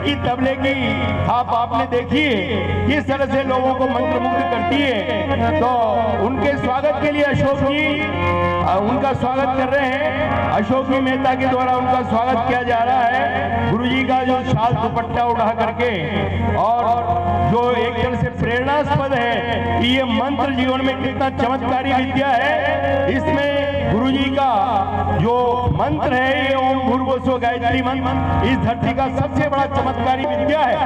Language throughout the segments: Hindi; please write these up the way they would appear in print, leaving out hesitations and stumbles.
इनकी तबले की थाप आपने देखी है, किस तरह से लोगों को मंत्रमुग्ध करती है। तो उनके स्वागत के लिए अशोक जी उनका स्वागत कर रहे हैं। अशोक जी मेहता के द्वारा उनका स्वागत किया जा रहा है। गुरुजी का जो शाल दुपट्टा उठा करके, और जो एक तरह से प्रेरणास्पद है कि ये मंत्र जीवन में कितना चमत्कारी विद्या है। इसमें गुरुजी का जो मंत्र है, ये ओम भूर्भुवस्सुः गायत्री मंत्र, इस धरती का सबसे बड़ा चमत्कारी विद्या है।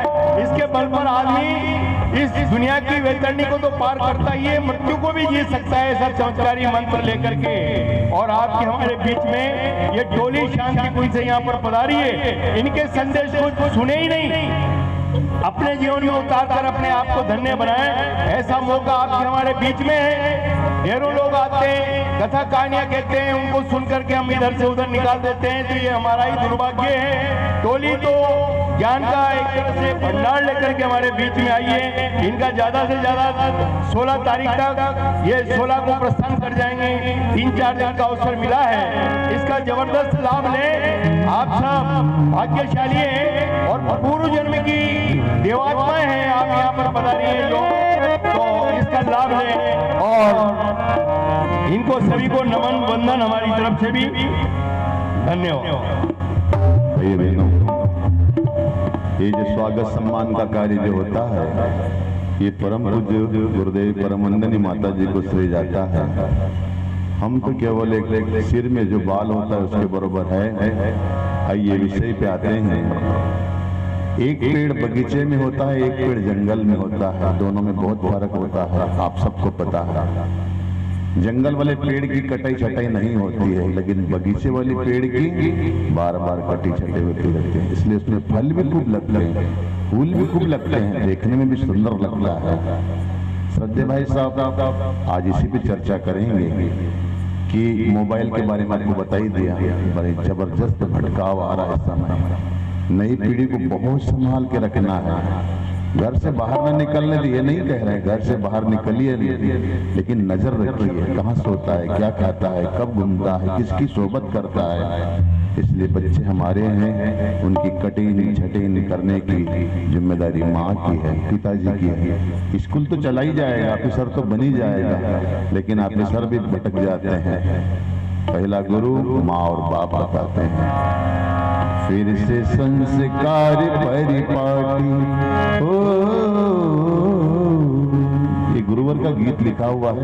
इसके बल पर आदमी इस दुनिया की वैतरणी को तो पार करता ही है, मृत्यु को भी जीत सकता है ऐसा चमत्कारी मंत्र लेकर के। और आपके हमारे बीच में ये टोली शांति कुंज से यहाँ पर पधारी है। इनके संदेश को सुने ही नहीं, अपने जीवन में उतार कर अपने आप को धन्य बनाएं, ऐसा मौका आपके हमारे बीच में है। ढेरों लोग आते हैं, कथा कहानियां कहते हैं, उनको सुन करके हम इधर से उधर निकाल देते हैं, तो ये हमारा ही दुर्भाग्य है। टोली तो ज्ञान का एक तरह से भंडार लेकर के हमारे बीच में आई है। इनका ज्यादा से ज्यादा 16 तारीख तक ये 16 को प्रस्थान कर जाएंगे। 3-4 दिन का अवसर मिला है, इसका जबरदस्त लाभ लें। आप सब भाग्यशाली हैं और पूर्व जन्म की देवात्माएं हैं, आप यहाँ पर पधारी हैं जो, तो इसका लाभ लें। और इनको सभी को नमन वंदन हमारी तरफ से भी धन्यवाद। ये जो स्वागत सम्मान का कार्य जो होता है, ये परम पूज्य गुरुदेव परम वंदनीय माता जी को श्रेय जाता है। हम तो केवल एक सिर में जो बाल होता है उसके बराबर है। आइए विषय पे आते हैं। एक पेड़ बगीचे में होता है, एक पेड़ जंगल में होता है, दोनों में बहुत फर्क होता है, आप सबको पता है। जंगल वाले पेड़ की कटाई छटाई नहीं होती है, लेकिन बगीचे वाले पेड़ की बार बार कटी छटाई होती रहती है, इसलिए उसमें फल भी खूब लगते हैं, फूल भी खूब लगते हैं, देखने में भी सुंदर लगता है। श्रद्धेय भाई साहब आज इसी पे चर्चा करेंगे कि मोबाइल के बारे में आपको बता ही दिया, बड़े जबरदस्त भटकाव आ रहा है इस समय। नई पीढ़ी को बहुत संभाल के रखना है। घर से बाहर न निकलने दिए, नहीं कह रहे घर से बाहर निकलिए, लेकिन नजर रखिए कहाँ सोता है, क्या खाता है, कब घूमता है, किसकी सोबत करता है। इसलिए बच्चे हमारे हैं, उनकी कटिंग छटिंग करने की जिम्मेदारी माँ की है, पिताजी की है। स्कूल तो चला ही जाएगा, ऑफिसर तो बन ही जाएगा, लेकिन ऑफिसर भी भटक जाते हैं। पहला गुरु माँ और बाप बताते हैं, फिर से संस्कार परिपाटी हो। ये गुरुवर का गीत लिखा हुआ है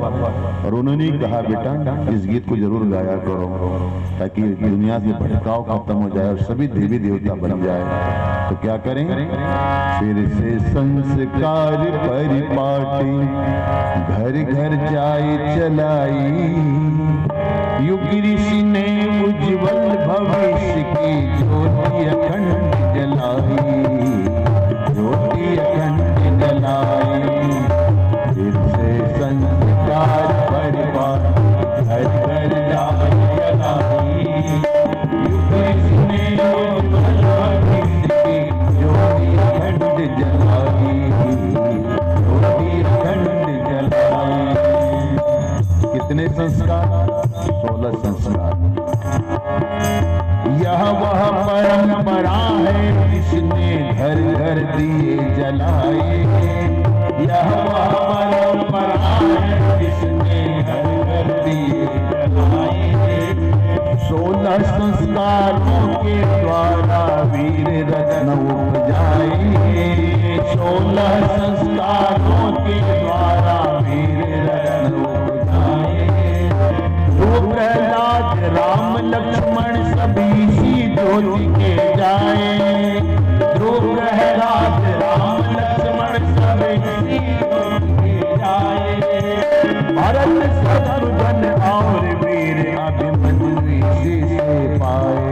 और उन्होंने कहा बेटा इस गीत को जरूर गाया करो, ताकि दुनिया से भटकाव खत्म हो जाए और सभी देवी देवता बन जाए। तो क्या करें, फिर से संस्कार परिपाटी घर घर जाए चलाई, युग ऋषि ने उज्जवल भविष्य की ज्योति अखंड जलाई, ज्योति अखंड जलाई। फिर से संस्कार परिवार घर घर जाए चलाई, युग ऋषि ने उज्जवल भविष्य की ज्योति अखंड जलाई, ज्योति अखंड जलाई। कितने संस्कार? 16 संस्कार। यह वह परंपरा है जिसने घर घर दिए जलाए, यह वह परंपरा है जिसने घर घर दिए जलाए। 16 संस्कारों के द्वारा वीर रत्न उपजाए, 16 संस्कारों के द्वारा वीर रत्न उपजाए। प्रहलाद राम लक्ष्मण सभी सी ज्योति के जाए, प्रहलाद राम लक्ष्मण सभी सी ज्योति के जाए। भरत शत्रुघ्न और वीर अभिमन्यु से पाए,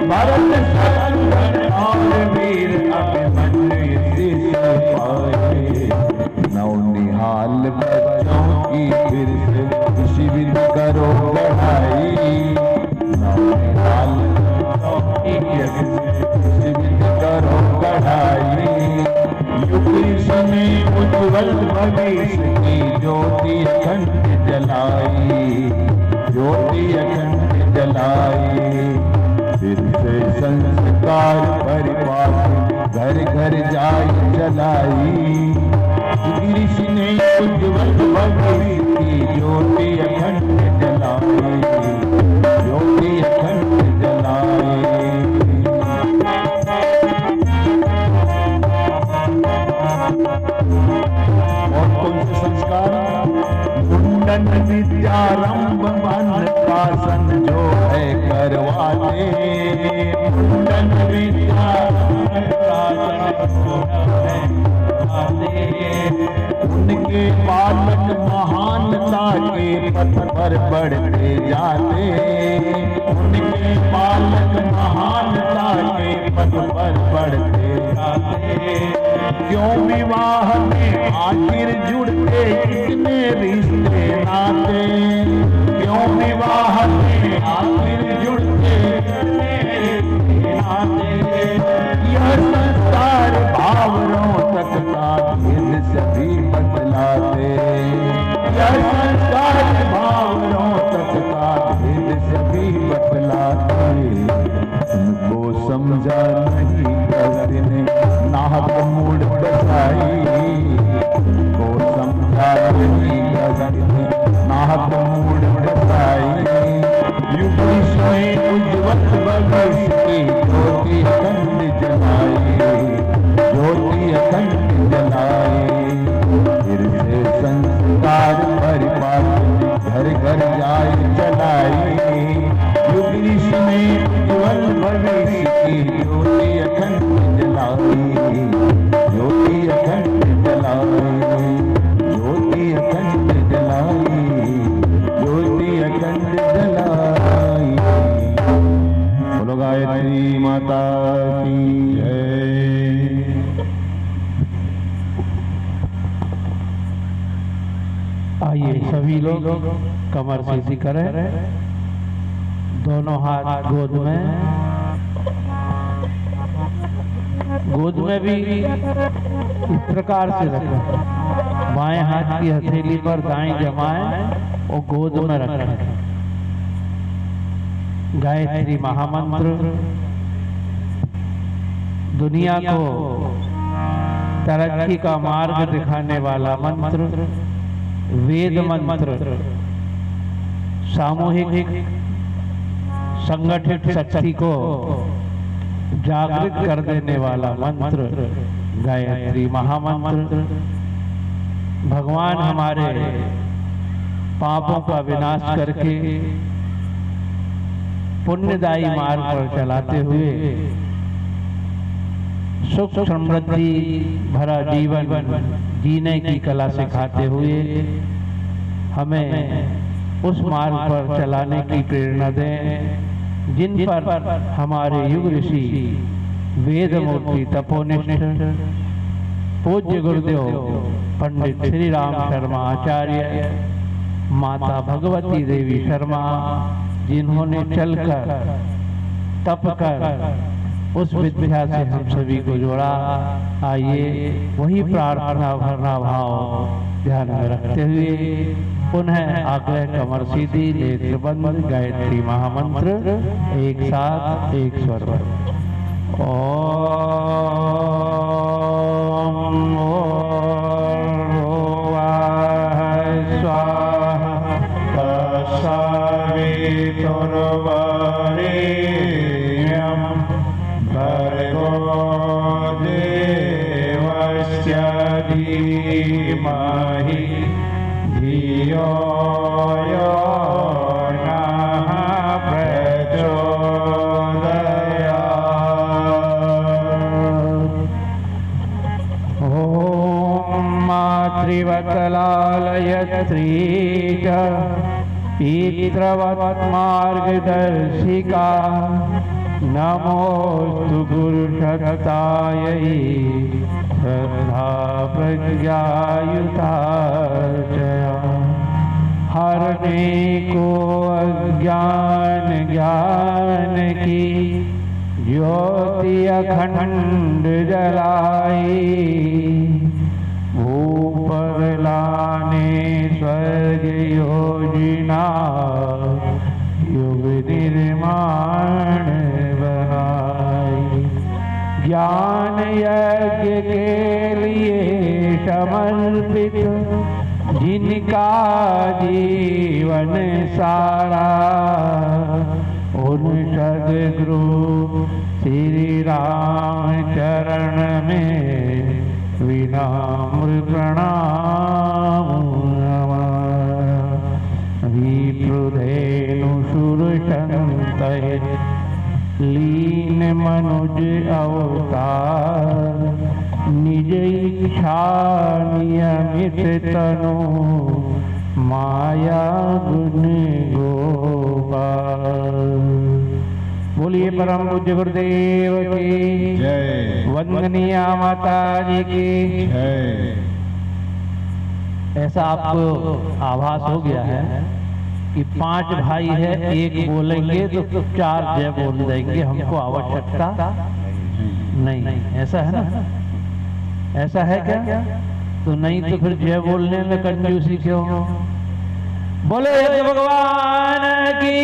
भरत शत्रुघ्न और वीर अभिमन्यु से पाए। नौनिहाल बच्चों की फिर से शिविर करो बढ़ाई, नौनिहाल शिविर करो बढ़ाई। युग ऋषि ने उज्जवल भविष्य की ज्योति अखंड जलाई, ज्योति अखंड जलाई। फिर से संस्कार परिपाटी घर घर जाय चलाई। ऋषि ने उज्ज्वल भविष्य की ज्योति अखंड जलाई, ज्योति अखंड जलाई। और कौन से संस्कार? मुंडन विद्यारंभ मन शासन जो है करवाते। मुंडन विद्यारंभ उनके बालक महानता के पथ पर बढ़ते जाते। उनके बालक महानता के पथ पर बढ़ते जाते। क्यों विवाह में आखिर जुड़ते कितने रिश्ते नाते। क्यों विवाह में आखिर जुड़ते कितने रिश्ते नाते। यह संस्कार भावरों तक का भेद सभी बतलाते। यह संस्कार भावरों तक का भेद सभी बतलाते। उनको समझा नहीं गलती ने नाहक मूड बसाई। उनको समझा नहीं गलती ने नाहक मूड बसाई। युग में उज्ज्वल भविष्य की ज्योति अखंड जलाई, ज्योति अखंड जलाई। फिर से संस्कार परिपाट घर घर जाय चलाई। युग में उज्ज्वल भविष्य की ज्योति अखंड जलाई, ज्योति अखंड जलाई, ज्योति अखंड जलाई, ज्योति अखंड जलाई। बोलो गायत्री माता की जय। आइए सभी लोग कमर सीधी करें, दोनों हाथ गोद में भी इस प्रकार से रखें। बाएं हाथ की हथेली पर दाएं जमाएं और गोद में रखें। गायत्री महामंत्र दुनिया को तरक्की का मार्ग दिखाने वाला मंत्र, वेद मंत्र, सामूहिक संगठित शक्ति को जागृत कर देने वाला मंत्र गायत्री महामंत्र। भगवान हमारे पापों का विनाश करके पुण्यदायी मार्ग पर चलाते हुए सुख समृद्धि भरा जीवन जीने की कला सिखाते हुए हमें उस मार्ग पर चलाने की प्रेरणा दें जिन पर हमारे युग ऋषि वेद मूर्ति तपोनिष्ठ पूज्य गुरुदेव पंडित श्री राम शर्मा आचार्य, माता भगवती देवी शर्मा, जिन्होंने चलकर तप कर उस विद्या से हम सभी को जोड़ा। आइए वही प्रार्थना भरना भाव ध्यान में रखते हुए पुनः आग्रह कमर सीधी, नेत्र बंद, गायत्री महामंत्र एक साथ एक स्वर पर। ओम स्वाहा तत्सवितुर्वरेण्यं भर्गो देवस्य धीमहि धियो यो नः प्रचोदयात्। ॐ मातृवत्सलालयत्री च पितृवत् मार्गदर्शिका, नमोस्तु गुरुशक्तायै श्रद्धा प्रज्ञायुतार्चया। हरने को अज्ञान ज्ञान की ज्योति अखंड जलाई, ऊपर लाने स्वर्ग योजना युग निर्माण बनाई। ज्ञान समर्पित जिनका जीवन सारा, उन सद्गुरु श्री राम चरण में विनम्र प्रणाम। विप्रुधेनु सुर संत लीन मनुज अवतार, निज इच्छा नियमित तनु माया गुण गोपाल। बोलिए परम पूज्य गुरुदेव की जय। वंदनीय माता जी की जय। ऐसा आपको आभास हो गया है कि 5 भाई है, एक बोलेंगे तो 4 जय बोल देंगे, हमको आवश्यकता नहीं। ऐसा है ना? ऐसा है क्या? तो नहीं तो फिर जय बोलने में कंजूसी क्यों? बोले भगवान की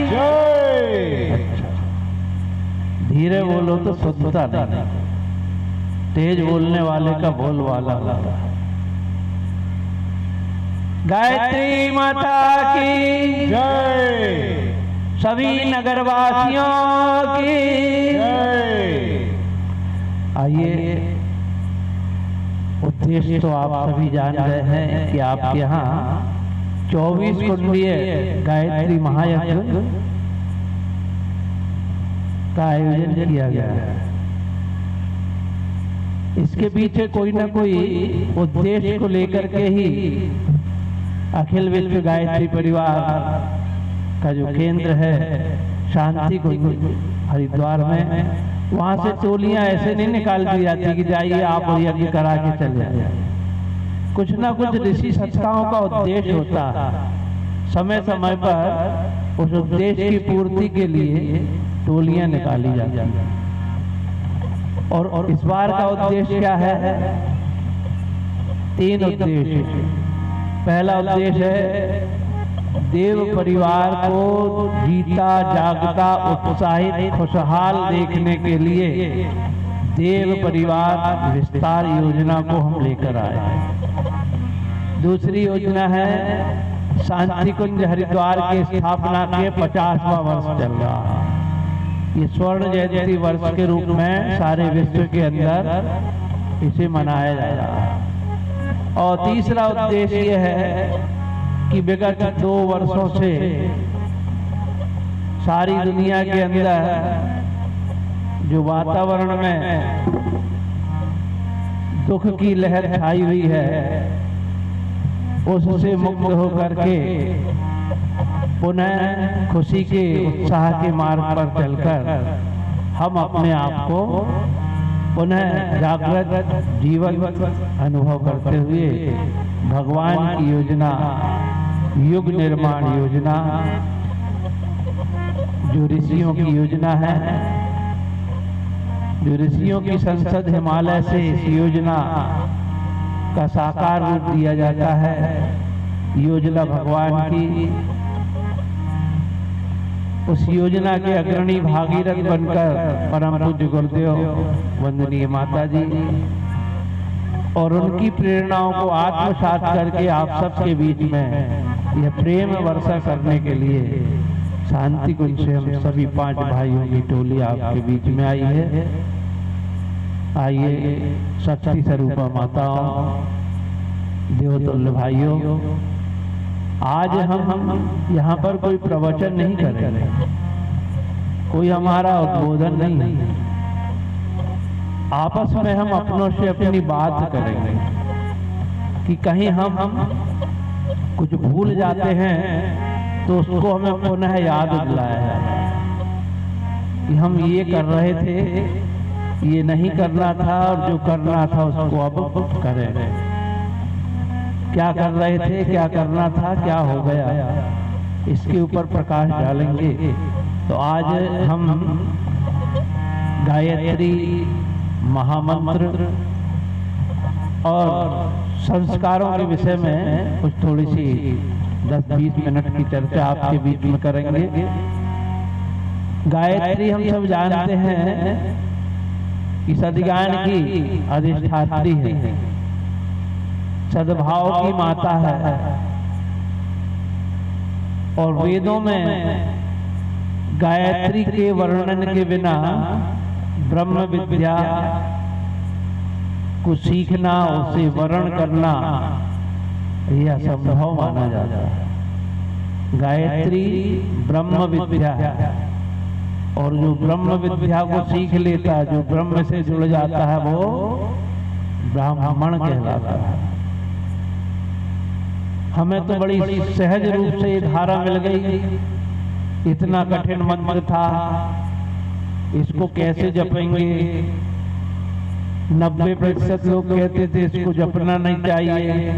जय। धीरे बोलो तो शुद्धता नहीं, तेज बोलने वाले का बोल वाला। गायत्री माता की जय। सभी नगरवासियों की जय। आइए, उद्देश्य तो आप सभी जान रहे हैं कि आपके यहाँ 24 कुंडीय गायत्री महायज्ञ का आयोजन किया गया है। इसके पीछे कोई ना कोई उद्देश्य को लेकर के ही अखिल विश्व गायत्री परिवार का जो केंद्र है शांति कुंज हरिद्वार में, वहां से टोलियां ऐसे नहीं निकाल दी जाती कि जाइए आप यज्ञ करा के चले जाइए। कुछ ना कुछ ऋषि संस्थाओं का उद्देश्य होता है, समय समय पर उस उद्देश्य की पूर्ति के लिए टोलियां निकाली जाती हैं। और इस बार का उद्देश्य क्या है? 3 उद्देश्य। पहला उद्देश्य है देव परिवार को जीता जागता उत्साहित खुशहाल देखने के लिए देव परिवार विस्तार योजना को हम लेकर आए। दूसरी योजना है शांति कुंज हरिद्वार के स्थापना के 50वां वर्ष चल रहा है। ये स्वर्ण जयंती वर्ष के रूप में सारे विश्व के अंदर इसे मनाया जा रहा है। और तीसरा उद्देश्य यह है कि विगत 2 वर्षों से सारी दुनिया के अंदर जो वातावरण में दुख की लहर छाई हुई है, उससे मुक्त होकर के पुनः खुशी के उत्साह के मार्ग पर चलकर हम अपने आप को पुनः जागृत जीवन अनुभव करते हुए भगवान की योजना, युग निर्माण योजना, जो ऋषियों की योजना है, जो ऋषियों की संसद हिमालय से इस योजना का साकार रूप दिया जाता है। योजना भगवान की, उस योजना के अग्रणी भागीरथ बनकर परम पूज्य गुरुदेव वंदनीय माता जी और उनकी प्रेरणाओं को आत्मसात करके आप सबके बीच में यह प्रेम वर्षा करने के लिए शांति कुंज से हम सभी 5 भाइयों की टोली आपके बीच में आई है। आइए शक्ति स्वरूपा माताओं, देवतुल्य भाइयों, आज हम यहाँ पर कोई प्रवचन नहीं कर रहे, कोई हमारा उद्बोधन नहीं, आपस में हम अपनों से अपनी बात करेंगे कि कहीं हम कुछ भूल जाते हैं तो उसको हमें पुनः याद दिलाया है कि हम ये कर रहे थे, ये नहीं करना था, और जो करना था उसको अब करें। क्या कर रहे थे, क्या करना था, क्या हो गया, इसके ऊपर प्रकाश डालेंगे। तो आज हम गायत्री महामंत्र और संस्कारों के विषय में कुछ थोड़ी सी 10-20 मिनट की चर्चा आपके बीच में करेंगे। गायत्री हम सब जानते हैं कि सदिगान की अधिष्ठात्री है, सद्भाव की माता है। और वेदों में गायत्री के वर्णन के बिना ब्रह्म विद्या को सीखना, उसे वर्ण करना यह असंभव माना जाता है। गायत्री ब्रह्म विद्या है, और जो ब्रह्म विद्या को सीख लेता है, जो ब्रह्म से जुड़ जाता है, वो ब्राह्मण कहलाता है। हमें तो बड़ी सहज रूप से ये धारा मिल गई। इतना कठिन मंत्र था, इसको कैसे जपेंगे? 90% लोग कहते थे इसको जपना नहीं चाहिए।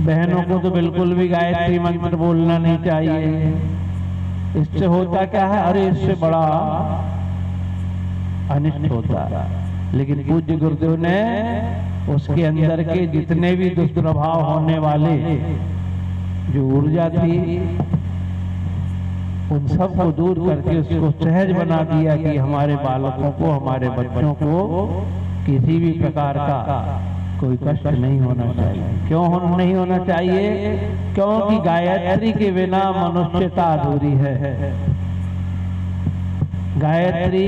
बहनों को तो बिल्कुल भी गायत्री मंत्र बोलना नहीं चाहिए। इससे होता क्या है? अरे इससे बड़ा अनिष्ट होता है। लेकिन पूज्य गुरुदेव ने उसके अंदर के जितने भी दुष्प्रभाव होने वाले जो ऊर्जा थी, उन सब को दूर करके उसको सहज बना दिया कि हमारे बालकों को, हमारे बच्चों को किसी भी प्रकार का कोई कष्ट नहीं होना चाहिए। क्यों नहीं होना चाहिए? क्योंकि गायत्री के बिना मनुष्यता अधूरी है। गायत्री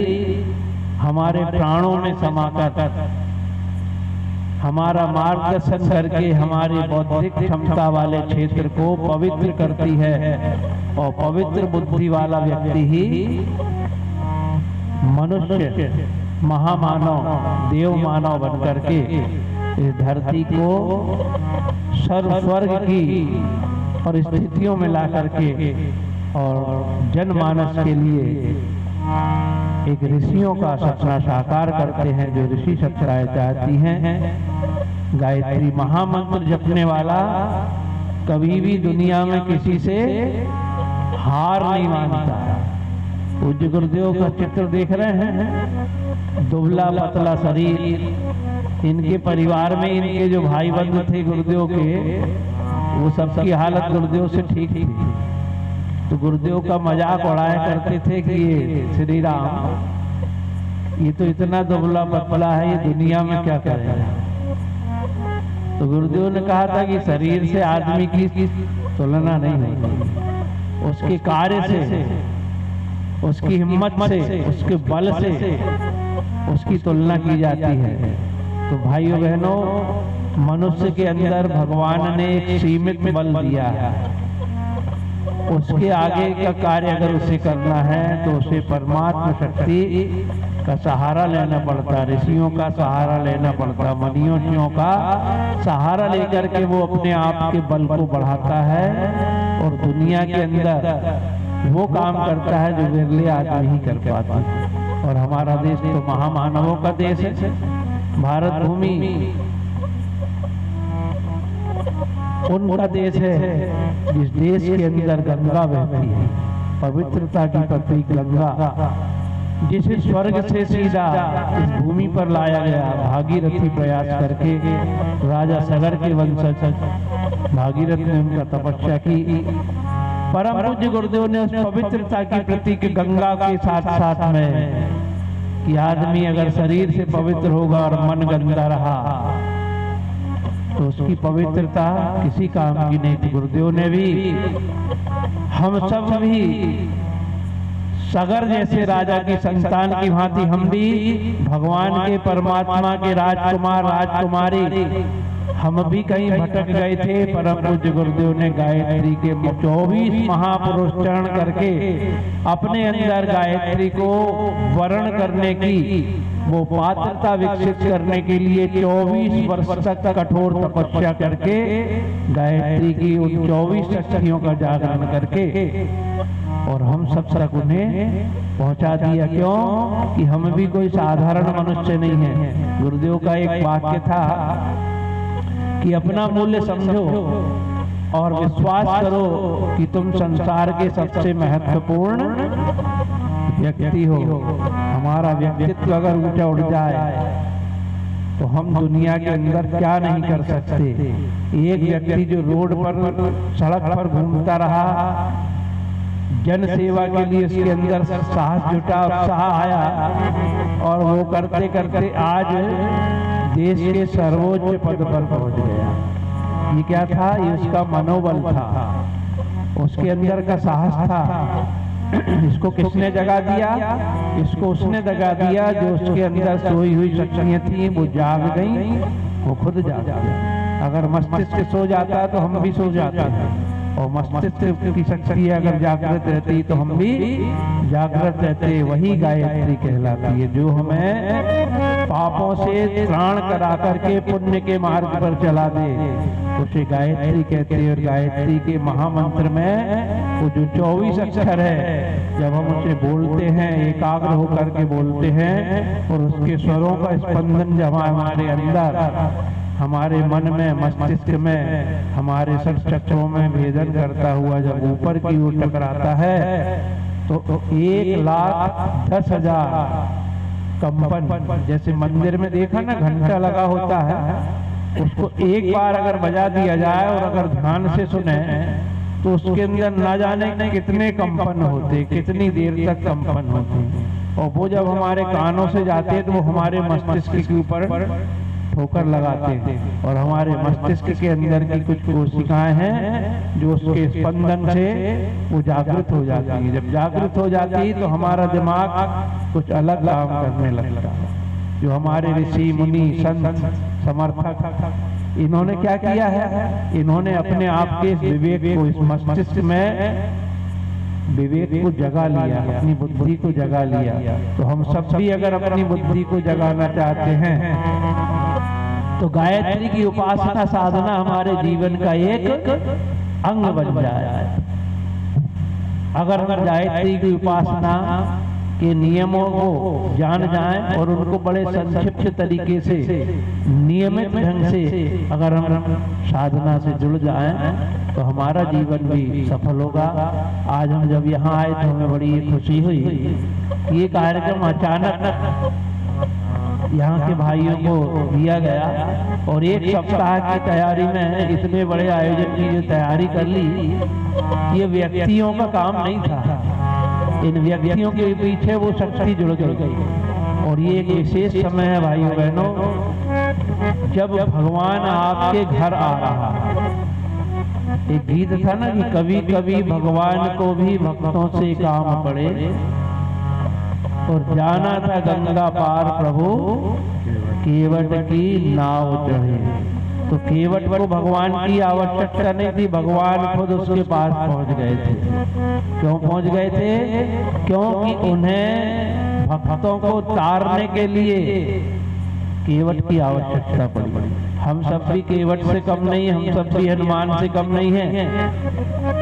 हमारे प्राणों में समाकर हमारा मार्गदर्शन करके हमारी बौद्धिक क्षमता वाले क्षेत्र को पवित्र करती है, और पवित्र बुद्धि वाला व्यक्ति ही मनुष्य, महामानव, देव मानव बनकर के इस धरती को सर्व स्वर्ग की और स्थितियों में ला करके और जनमानस के लिए एक ऋषियों का सपना साकार करते हैं, जो ऋषि सत्ताएं चाहती हैं। गायत्री महामंत्र जपने वाला कभी भी दुनिया में किसी से हार नहीं मानता। पूज्य गुरुदेव का चित्र देख रहे हैं, दुबला पतला शरीर। इनके परिवार में इनके जो भाई बंधु थे गुरुदेव के, वो सबकी हालत गुरुदेव से ठीक थी। तो गुरुदेव का मजाक उड़ाया करते थे कि ये श्री राम, ये तो इतना दुबला पतला है, ये दुनिया में क्या करेगा? तो गुरुदेव ने कहा था कि शरीर से आदमी की तुलना नहीं होती, उसके कार्य से, उसकी हिम्मत से, उसके बल से उसकी तुलना की जाती है। तो भाइयों बहनों, मनुष्य के अंदर भगवान ने एक सीमित बल दिया है। उसके आगे का कार्य अगर उसे करना है तो उसे परमात्मा शक्ति का सहारा लेना पड़ता, ऋषियों का सहारा लेना पड़ता, मनीषियों का सहारा लेकर के वो अपने आप के बल को बढ़ाता है और दुनिया के अंदर वो काम करता है जो विरले आदमी ही कर पाता है। और हमारा देश तो महामानवों का देश है। भारत भूमि उनका देश है जिस देश के अंदर गंगा बहती है, पवित्रता की प्रतीक गंगा, जिसे स्वर्ग से सीधा इस भूमि पर लाया गया भागीरथी प्रयास करके। राजा सगर के वंशज भागीरथ ने उनका तपस्या की। परम पूज्य गुरुदेव ने उस पवित्रता की प्रतीक गंगा के साथ साथ में कि आदमी अगर शरीर से पवित्र होगा और मन गंदा रहा तो उसकी पवित्रता किसी काम की नहीं थी। गुरुदेव ने भी, हम सब भी सगर जैसे राजा की संतान की भांति हम भी भगवान के, परमात्मा के राजकुमार, राजकुमारी, हम भी कहीं भटक गए थे। परम पूज्य गुरुदेव ने गायत्री के 24 महापुरुष चरण करके अपने अंदर गायत्री को वर्ण करने की वो पात्रता विकसित करने के लिए 24 वर्ष तक कठोर तपस्या करके गायत्री की उन 24 शक्तियों का जागरण करके और हम सब तक उन्हें पहुंचा दिया। क्यों? कि हम भी कोई साधारण मनुष्य नहीं है। गुरुदेव का एक वाक्य था कि अपना मूल्य समझो और विश्वास करो कि तुम संसार के सबसे महत्वपूर्ण व्यक्ति हो। हमारा व्यक्तित्व अगर ऊंचा उठ जाए तो हम दुनिया के अंदर क्या नहीं कर सकते। एक व्यक्ति जो रोड पर, सड़क पर घूमता रहा, जन सेवा के लिए उसके अंदर साहस जुटा, उत्साह आया और वो करते करते आज देश के सर्वोच्च पद पर पहुंच गया। ये क्या था? ये उसका मनोबल था, उसके अंदर का साहस था। इसको किसने जगा दिया? इसको उसने जगा दिया जो उसके अंदर सोई हुई शक्तियां थी वो जाग गई, वो खुद जाग गया। अगर मस्तिष्क सो जाता तो हम भी सो जाते हैं, और मस्तिष्क की शक्ति अगर जागृत रहती तो हम भी जागृत रहते। वही गायत्री कहलाती है, जो हमें पापों से त्राण करा करके पुण्य के मार्ग पर चला दे, उसे गायत्री कहते हैं। और गायत्री के महामंत्र में वो जो 24 अक्षर है, जब हम उसे बोलते हैं, एकाग्र होकर के बोलते हैं, और उसके स्वरों का स्पंदन जब हमारे अंदर, हमारे मन में, मस्तिष्क में, हमारे सब चक्रों में भेदन करता हुआ जब ऊपर की ओर टकराता है, तो 1,10,000 कंपन, जैसे मंदिर में देखा ना घंटा लगा होता है, उसको एक बार अगर बजा दिया जाए और अगर ध्यान से सुने तो उसके अंदर ना जाने कितने कंपन होते, कितनी देर तक कंपन होते। और वो जब हमारे कानों से जाते हैं तो वो हमारे मस्तिष्क के ऊपर ठोकर लगाते हैं, और हमारे मस्तिष्क के अंदर की कुछ कोशिकाएं हैं जो उसके स्पंदन से वो जागृत हो जाती है। जब जागृत हो जाती है तो हमारा दिमाग कुछ अलग काम करने लगता है। जो हमारे ऋषि मुनि संत समर्थक, इन्होंने क्या किया है? इन्होंने अपने आप के विवेक को, इस मस्तिष्क में विवेक को जगा लिया, अपनी बुद्धि को जगा लिया। तो हम सब भी अगर अपनी बुद्धि को जगाना चाहते हैं तो गायत्री की उपासना साधना हमारे जीवन का एक अंग बन जाए। अगर हम गायत्री की उपासना के नियमों को जान जाएं और उनको बड़े संक्षिप्त तरीके से, नियमित ढंग से अगर हम साधना से जुड़ जाएं तो हमारा जीवन भी सफल होगा। आज हम जब यहाँ आए तो हमें बड़ी खुशी हुई। ये कार्यक्रम अचानक यहाँ के भाइयों को दिया गया, और एक सप्ताह की तैयारी में इतने बड़े आयोजन की जो तैयारी कर ली, ये व्यक्तियों का काम नहीं था। इन व्यक्तियों के पीछे वो शक्ति जुड़ गई। और ये एक विशेष समय है भाइयों बहनों, जब भगवान आपके घर आ रहा। एक गीत था ना कि कभी कभी भगवान को भी भक्तों से काम पड़े, और जाना था गंगा पार प्रभु केवट की नाव चढ़े। तो केवट को भगवान की आवश्यकता नहीं थी, भगवान खुद उसके पास पहुंच गए थे। क्यों पहुंच गए थे? क्योंकि उन्हें भक्तों को तारने के लिए केवट की आवश्यकता पड़ी। हम सब भी केवट से कम नहीं, हम सब भी हनुमान से कम नहीं हैं।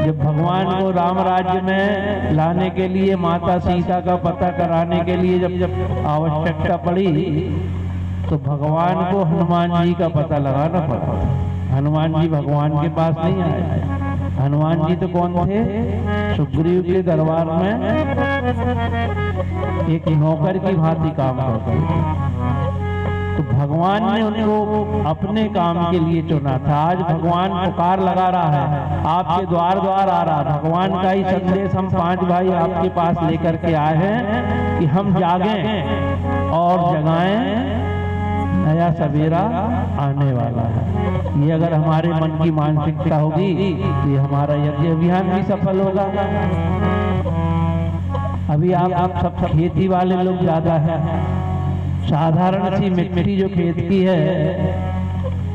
जब भगवान को राम राज्य में लाने के लिए, माता सीता का पता कराने के लिए जब आवश्यकता पड़ी, तो भगवान को हनुमान जी का पता लगाना पड़ा। हनुमान जी भगवान के पास नहीं आए। हनुमान जी तो कौन थे? सुग्रीव के दरबार में एक नौकर की भांति काम करते थे। तो भगवान ने उनको अपने काम के लिए चुना था। आज भगवान पुकार लगा रहा है, आपके द्वार द्वार आ रहा। भगवान का ही संदेश हम 5 भाई आपके पास लेकर के आए हैं कि हम जागें और जगाएं, नया सवेरा आने वाला है। ये अगर हमारे मन की मानसिकता होगी तो ये हमारा यज्ञ अभियान भी सफल होगा। अभी आप सब खेती वाले लोग ज्यादा हैं। साधारण सी मिट्टी जो खेत की है,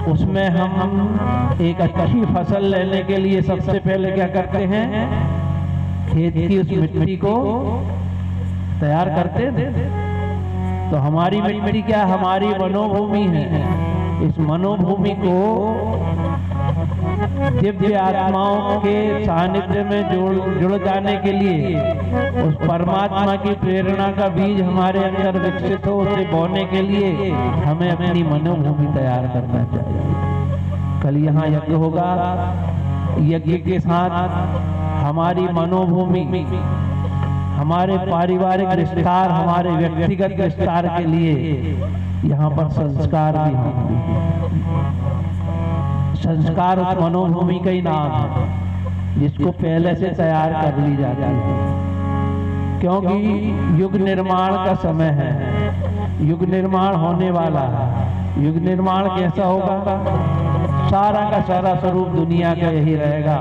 उसमें हम एक अच्छी फसल लेने के लिए सबसे पहले क्या करते हैं? खेत की उस मिट्टी को तैयार करते हैं। तो हमारी मिट्टी क्या? हमारी मनोभूमि है। इस मनोभूमि को दिव्य आत्माओं के सानिध्य में जुड़ जाने के लिए, उस परमात्मा की प्रेरणा का बीज हमारे अंदर विकसित हो, उसे बोने के लिए हमें अपनी मनोभूमि तैयार करना चाहिए। कल यहाँ यज्ञ होगा, यज्ञ के साथ हमारी मनोभूमि, हमारे पारिवारिक विस्तार, हमारे व्यक्तिगत विस्तार के लिए यहाँ पर संस्कार भी होंगे। संस्कार उस मनोभूमि का ही नाम है जिसको पहले से तैयार कर ली जाती है, क्योंकि युग निर्माण का समय है। युग निर्माण होने वाला है। युग निर्माण कैसा होगा? सारा का सारा स्वरूप दुनिया का यही रहेगा।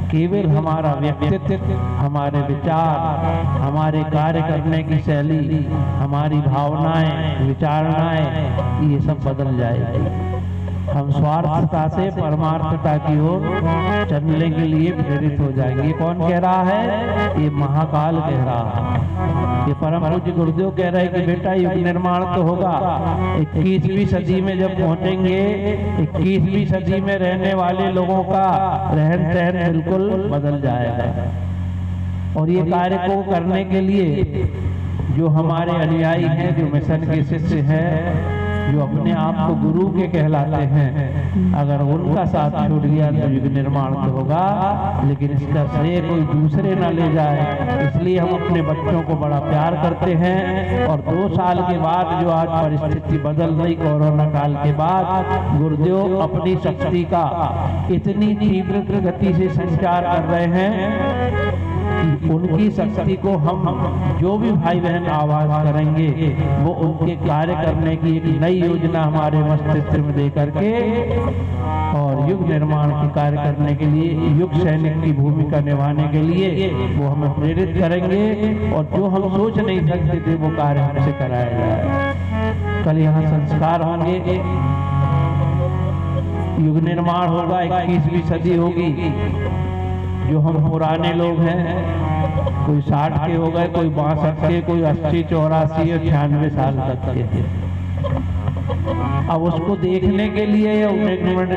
केवल हमारा व्यक्तित्व, हमारे विचार, हमारे कार्य करने की शैली, हमारी भावनाएं, विचारणाएं, ये सब बदल जाएगी। हम स्वार्थता से परमार्थता की ओर चलने के लिए प्रेरित हो जाएंगे। कौन कह रहा है? ये महाकाल कह रहा है। ये परम पूज्य गुरुदेव कह रहे हैं कि बेटा युग निर्माण तो होगा, 21वीं सदी में जब पहुंचेंगे, 21वीं सदी में रहने वाले लोगों का रहन सहन बिल्कुल बदल जाएगा। और ये कार्य को करने के लिए जो हमारे अनुयायी हैं, जो मिशन के शिष्य हैं, जो अपने आप को गुरु के कहलाते हैं, अगर उनका साथ छूट गया तो युग निर्माण तो होगा, लेकिन इसका श्रेय कोई दूसरे ना ले जाए। इसलिए हम अपने बच्चों को बड़ा प्यार करते हैं। और 2 साल के बाद जो आज परिस्थिति बदल रही कोरोना काल के बाद, गुरुदेव अपनी शक्ति का इतनी तीव्र गति से संचार कर रहे हैं कि उनकी शक्ति को हम जो भी भाई बहन आवाज करेंगे, वो उनके कार्य करने की एक नई योजना हमारे मस्तिष्क में दे करके और युग निर्माण के कार्य करने के लिए, युग सैनिक की भूमिका निभाने के लिए वो हमें प्रेरित करेंगे। और जो हम सोच नहीं सकते थे वो कार्य हमसे कराया जाए। कल यहाँ संस्कार होंगे, युग निर्माण होगा, 21वीं सदी होगी। जो हम पुराने लोग हैं, कोई 60 के हो गए, कोई 62 के, कोई 80, 84 और 96 साल तक के थे। अब उसको देखने के लिए या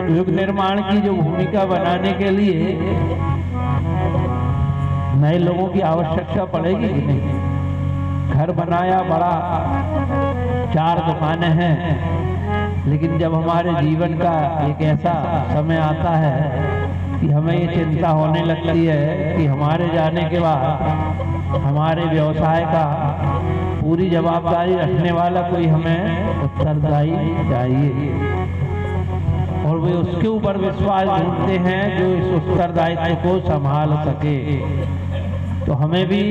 युग निर्माण की जो भूमिका बनाने के लिए नए लोगों की आवश्यकता पड़ेगी कि नहीं? घर बनाया बड़ा, 4 दुकानें हैं, लेकिन जब हमारे जीवन का एक ऐसा समय आता है कि हमें ये चिंता होने लगती है कि हमारे जाने के बाद हमारे व्यवसाय का पूरी जवाबदारी रखने वाला कोई हमें उत्तरदायी चाहिए, और वे उसके ऊपर विश्वास ढूंढते हैं जो इस उत्तरदायित्व को संभाल सके। तो हमें भी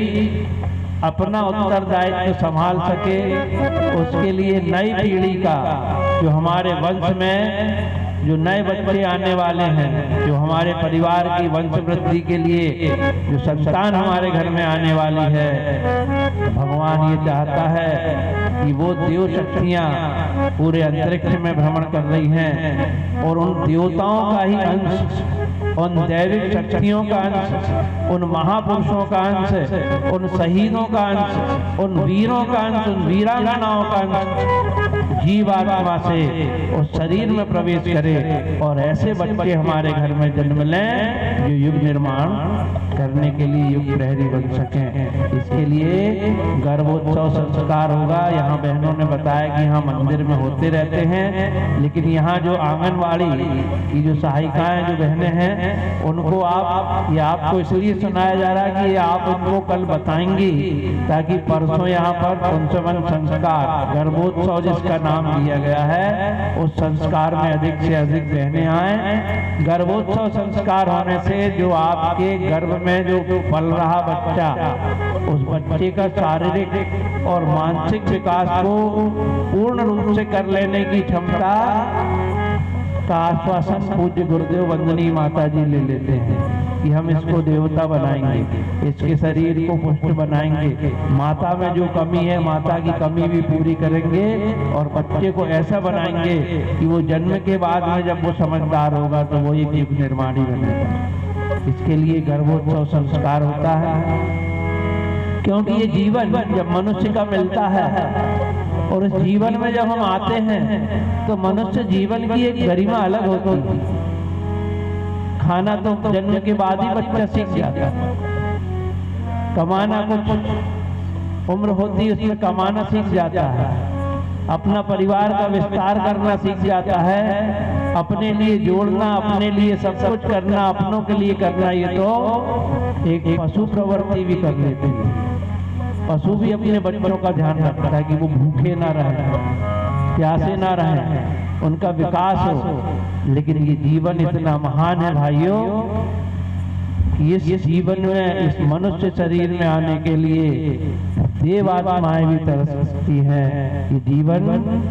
अपना उत्तरदायित्व संभाल सके, उसके लिए नई पीढ़ी का, जो हमारे वंश में जो नए बच्चे आने वाले हैं, जो हमारे परिवार की वंश वृद्धि के लिए जो संतान हमारे घर में आने वाली है, भगवान ये चाहता है कि वो देव शक्तियाँ पूरे अंतरिक्ष में भ्रमण कर रही हैं और उन देवताओं का ही अंश, उन दैविक शक्तियों का अंश, उन महापुरुषों का अंश, उन शहीदों का अंश, उन वीरों का अंश, उन वीरांगनाओं का अंश जीवात्मा से उस शरीर में प्रवेश करे और ऐसे बच्चे हमारे घर में जन्म लें जो युग निर्माण करने के लिए युग प्रहरी बन सकें। इसके लिए गर्भोत्सव संस्कार होगा। यहाँ बहनों ने बताया कि यहाँ मंदिर में होते रहते हैं, लेकिन यहाँ जो आंगनवाड़ी की जो सहायिकाएं जो बहनें हैं, उनको ये आपको इसलिए सुनाया जा रहा है कि आप उनको कल बताएंगी, ताकि परसों यहाँ पर पुंसवन संस्कार, गर्भोत्सव जिसका नाम दिया गया है, उस संस्कार में अधिक से अधिक बहनें आए। गर्भोत्सव संस्कार होने से जो आपके गर्भ में जो पल रहा बच्चा, उस बच्चे का शारीरिक और मानसिक विकास को पूर्ण रूप से कर लेने की क्षमता का आश्वासन पूज्य गुरुदेव वंदनीय माता जी ले लेते हैं कि हम इसको देवता बनाएंगे, इसके शरीर को पुष्ट बनाएंगे, माता में जो कमी है माता की कमी भी पूरी करेंगे और बच्चे को ऐसा बनाएंगे कि वो जन्म के बाद में जब वो समझदार होगा तो वो एक युग निर्माणी बनेगा। इसके लिए गर्भोत्सव संस्कार होता है, क्योंकि ये जीवन जब मनुष्य का मिलता है और इस जीवन में जब हम आते हैं तो मनुष्य जीवन की एक गरिमा अलग होती है। खाना तो जन्म के बाद ही बच्चा सीख जाता है, कमाना कुछ उम्र होती है उसमें कमाना सीख जाता है, अपना परिवार का विस्तार करना सीख जाता है, अपने लिए जोड़ना, अपने लिए सब कुछ करना, अपनों के लिए करना, ये तो एक पशु प्रवृत्ति भी कर लेती है। पशु भी अपने बच्चों का ध्यान रखता है कि वो भूखे ना रहें, प्यासे ना रहें, उनका विकास हो। लेकिन ये जीवन इतना महान है भाइयों कि इस जीवन में, इस मनुष्य शरीर में आने के लिए देवात्माएं भी तरसती हैं। ये जीवन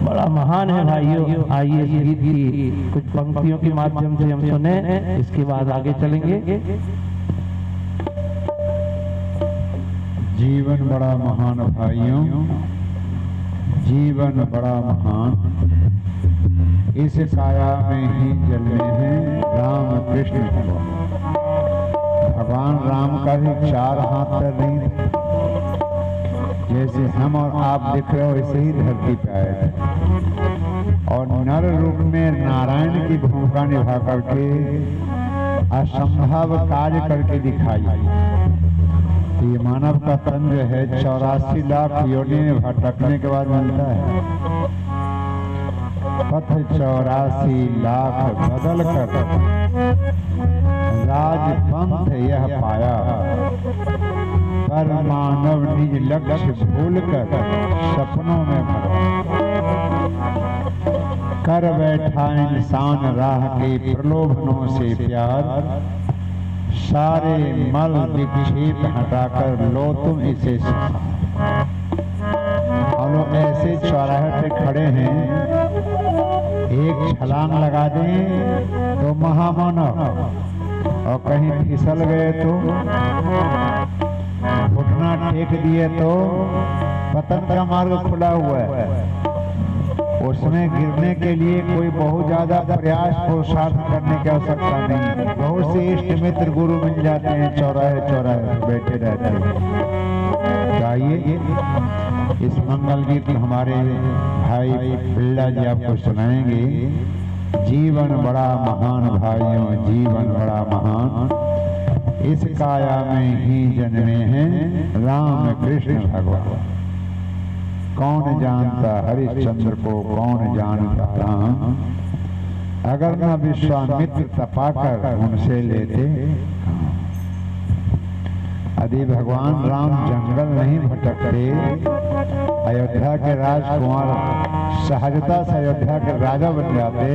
बड़ा महान है भाइयों। आइए इस गीत की कुछ पंक्तियों के माध्यम से हम सुने, इसके बाद आगे चलेंगे। जीवन बड़ा महान भाइयों, जीवन बड़ा महान, इस काया में ही जन्मे हैं राम कृष्ण भगवान। भगवान राम का भी 4 हाथ पैर नहीं थे, जैसे हम और आप दिख रहे हो वैसे ही धरती पे आए थे और नर रूप में नारायण की भूमिका निभा करके असंभव कार्य करके दिखाई। ये मानव का तन जो है 84 लाख योनि में भटकने के बाद मिलता है। पथ 84 लाख बदल कर राजपंथ यह पाया, पर मानव निज लक्ष्य भूलकर सपनों में मरा। कर बैठा इंसान राह के प्रलोभनों से प्यार, सारे मल विक्षेप हटाकर लो तुम इसे सिखा। हम लोग ऐसे चौराहे पे खड़े हैं, एक छलांग लगा दें तो महामानव, और कहीं फिसल गए तो, घुटना टेक दिए तो पतन का मार्ग खुला हुआ है। उसमें गिरने के लिए कोई बहुत ज्यादा प्रयास पुरुषार्थ करने की आवश्यकता नहीं। बहुत से इष्ट मित्र गुरु मिल जाते हैं, चौराहे चौराहे बैठे रहते हैं। आइए इस मंगल गीत हमारे भाई बिल्ला जी आपको सुनाएंगे। जीवन बड़ा महान भाइयों, जीवन बड़ा महान, इस काया में ही जन्मे हैं राम कृष्ण भगवान। कौन जानता हरिश्चंद्र को, कौन जानता राम, अगर न विश्वामित्र तपाकर उनसे लेते। यदि भगवान राम जंगल नहीं भटकते, अयोध्या के राजकुमार सहजता से अयोध्या के राजा बन जाते,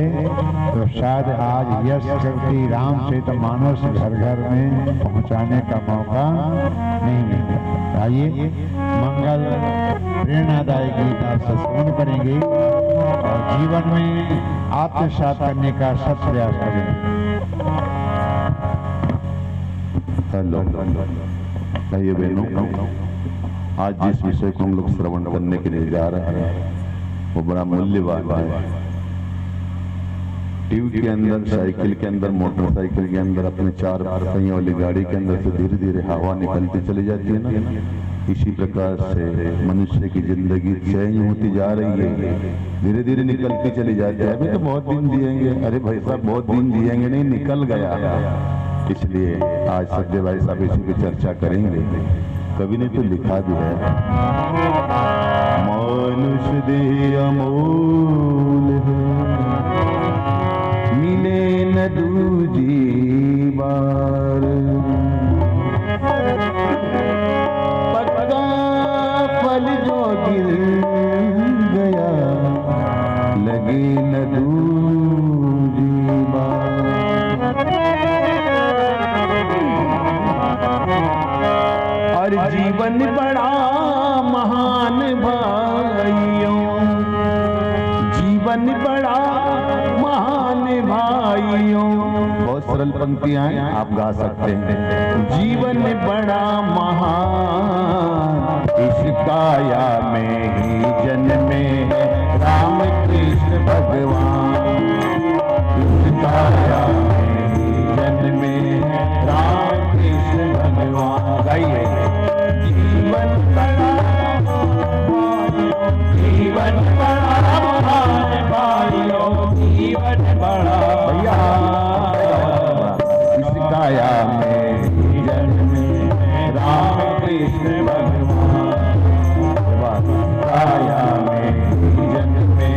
तो शायद आज यश कीर्ति रामचरितमानस घर घर में पहुंचाने का मौका नहीं मिलता। आइए मंगल प्रेरणादायी गीत आप श्रवण करेंगे और जीवन में आत्मसात करने का सब प्रयास करेंगे। हेलो भाइयों बहनों, आज जिस विषय को हम लोग श्रवण करने के लिए जा रहे हैं वो बड़ा मूल्यवान है। ट्यूब के अंदर, साइकिल के अंदर, मोटरसाइकिल के अंदर, अपने 4 पहियों वाली गाड़ी के अंदर से धीरे धीरे हवा निकलती चली जाती है ना, इसी प्रकार से मनुष्य की जिंदगी चेंज होती जा रही है, धीरे धीरे निकलती चली जाती है। अभी तो बहुत दिन जिएंगे, अरे भाई साहब बहुत दिन जिएंगे नहीं, निकल गया। इसलिए आज सज्जय भाई साहब इसी की चर्चा करेंगे। कवि ने तो लिखा भी है, मनुष्य देह अमूल मिले न दूजी बार, पक्का फल जो गिर गया लगे न दूजी बार। और जीवन बड़ा महान भाइयों, जीवन बड़ा महान भाइयों। बहुत सरल पंक्तियां हैं, आप गा सकते हैं। जीवन बड़ा महान, इस काया में ही जन्मे राम कृष्ण भगवान, इस काया में ही जन्मे राम कृष्ण भगवान। गाइए जीवन बड़ा जीवन बड़ा महान भाइयों, जीवन बड़ा भैया इस काया में ही जन्मे राम कृष्ण भगवान, काया में ही जन्मे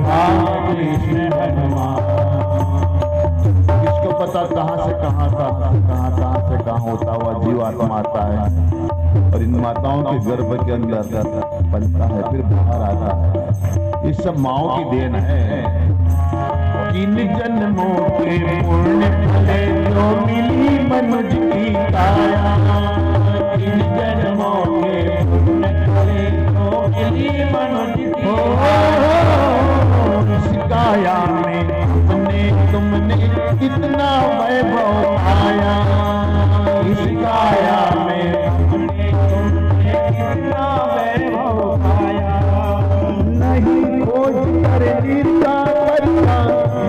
राम कृष्ण भगवान। किसको पता कहाँ से कहाँ से कहाँ होता हुआ जीवात्मा आता है और इन माताओं के गर्भ के अंदर पलता है, फिर बाहर आता है। ये सब माओ की देन है। किन जन्मों के पुण्य फले जो मिली मनुज की काया, किन जन्मों के पुण्य कितना वैभव आया इस काया में, कितना वैभव आया। नहीं खोज कर वीरता करता,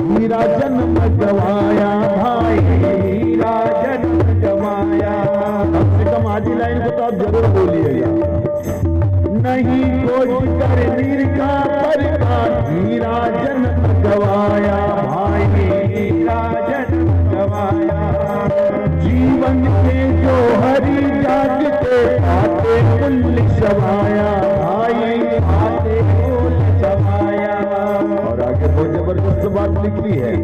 हीरा जन्म गवाया भाई, हीरा जन्म गवाया। कम से कम आधी लाइन को तो आप जरूर बोलिएगा। नहीं खोज कर वीर का परका, हीरा जन्म गवाया भाई, हीरा जन्म गवाया। जीवन के जो हरि जागते आते कुल समाया भाई, आते कुल समाया। और आगे बहुत जबरदस्त बात लिखी है,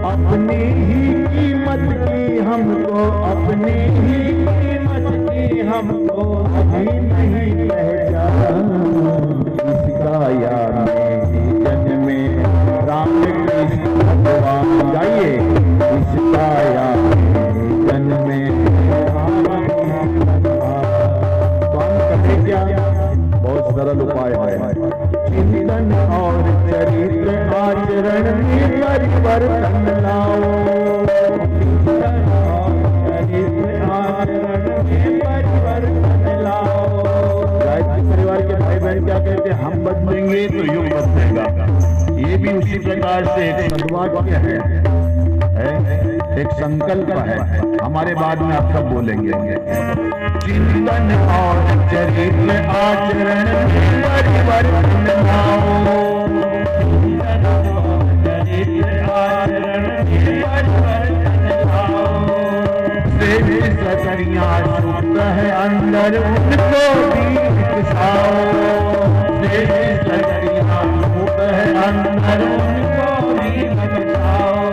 अपनी ही कीमत की हमको, अपनी ही कीमत की हमको अभी नहीं पहचान। इस काया में जन्मे राम कृष्ण भगवान, गाइए। इस काया में जन्मे राम कृष्ण भगवान। तो हम कहें क्या, बहुत सरल उपाय है। चिंतन और चरित्र आचरण में परिवर्तन लाओ, चिंतन और चरित्र आचरण में परिवर्तन लाओ। गायत्री परिवार के भाई बहन क्या कहते हैं, हम बदलेंगे तो युग बदलेगा। ये भी उसी प्रकार से एक सद्वाक्य है, एक संकल्प है। हमारे बाद में आप सब बोलेंगे। चिंतन और चरित्र आचरण में परिवर्तन लाओ, चिंतन और चरित्र आचरण में परिवर्तन लाओ। श्रेष्ठ सकरियां सुप्त है अंदर, उनको भी विकसाओ। श्रेष्ठ सकरियां सुप्त है अंदर, उनको भी विकसाओ।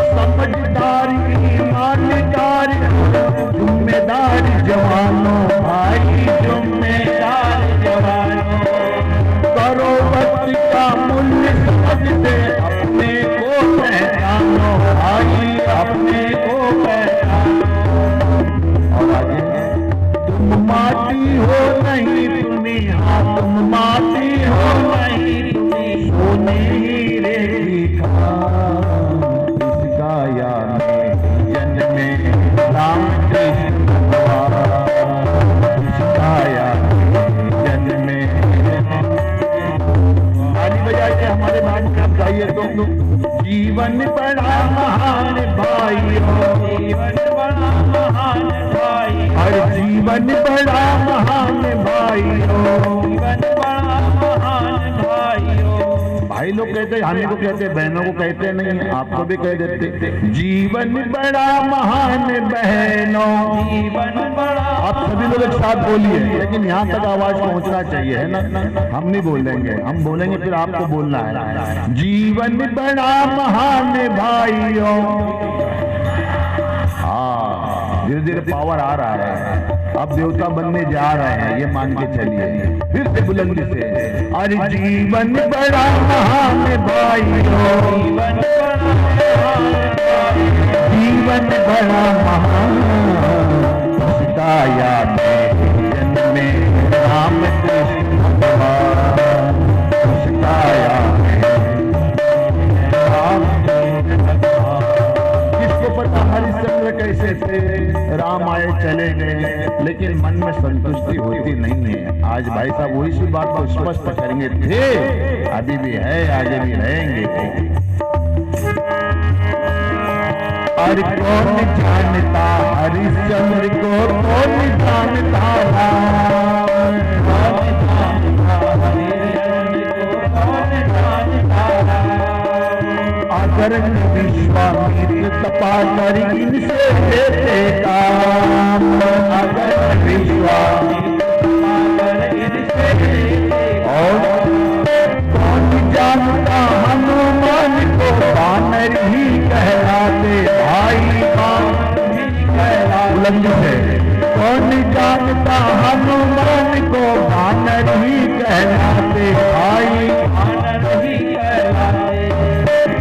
समझदार ईमानदार जिम्मेदार जवानों भाई, जिम्मेदार जवानों। करो वक्त का मूल्य समझते, अपने को पहचानो भाई, अपने को पहचानो। और आगे, तुम माटी हो नहीं तुम्हें, हाँ तुम माटी हो नहीं तुम्हें, सोने हीरे की खान। इस काया में जन्मे राम कृष्ण भगवान, इस काया में जन्मे। ताली बजा के हमारे मान में आप गाइए तो। जीवन बड़ा महान भाई हो, जीवन बड़ा महान भाई, हर जीवन बड़ा महान भाई हो, जीवन बड़ा महान भाई हो। भाई लोग कहते हैं, हमें को कहते हैं, बहनों को कहते नहीं, आपको भी कह देते। जीवन बड़ा महान बहनों, जीवन बड़ा। आप सभी लोग एक साथ बोलिए, लेकिन यहाँ तक आवाज पहुँचना चाहिए, है ना। हम नहीं बोलेंगे, हम बोलेंगे फिर आपको बोलना है। जीवन बड़ा महान भाइयों। हाँ, धीरे धीरे पावर आ रहा है, अब देवता बनने जा रहे हैं, ये मान के चलिए। फिर से बुलंदी से, अरे जीवन बड़ा महान भाइयों, जीवन बड़ा महान। काया में जन्मे राम कृष्ण भगवान, काया में राम कृष्ण भगवान। किसको पता हरिश्चंद्र कैसे थे, राम आए चले गए, लेकिन मन में संतुष्टि होती नहीं है। आज भाई साहब वही सी बात को स्पष्ट करेंगे, थे अभी भी है, आगे भी रहेंगे। अरे कौन जानता हरिश्चंद्र को, कौन जानता राम, कौन जानता हरिश्चंद्र को, कौन जानता राम। अगर विश्वामित्र तपा कर इनसे लेते काम, अगर विश्वामित्र तपा कर इनसे लेते। और कौन जानता हनुमान को, वानर ही कहलाते भाई, वानर ही कहलाते। बुलंदी से, कौन जानता हनुमान को, वानर ही कहलाते भाई, वानर ही कहलाते।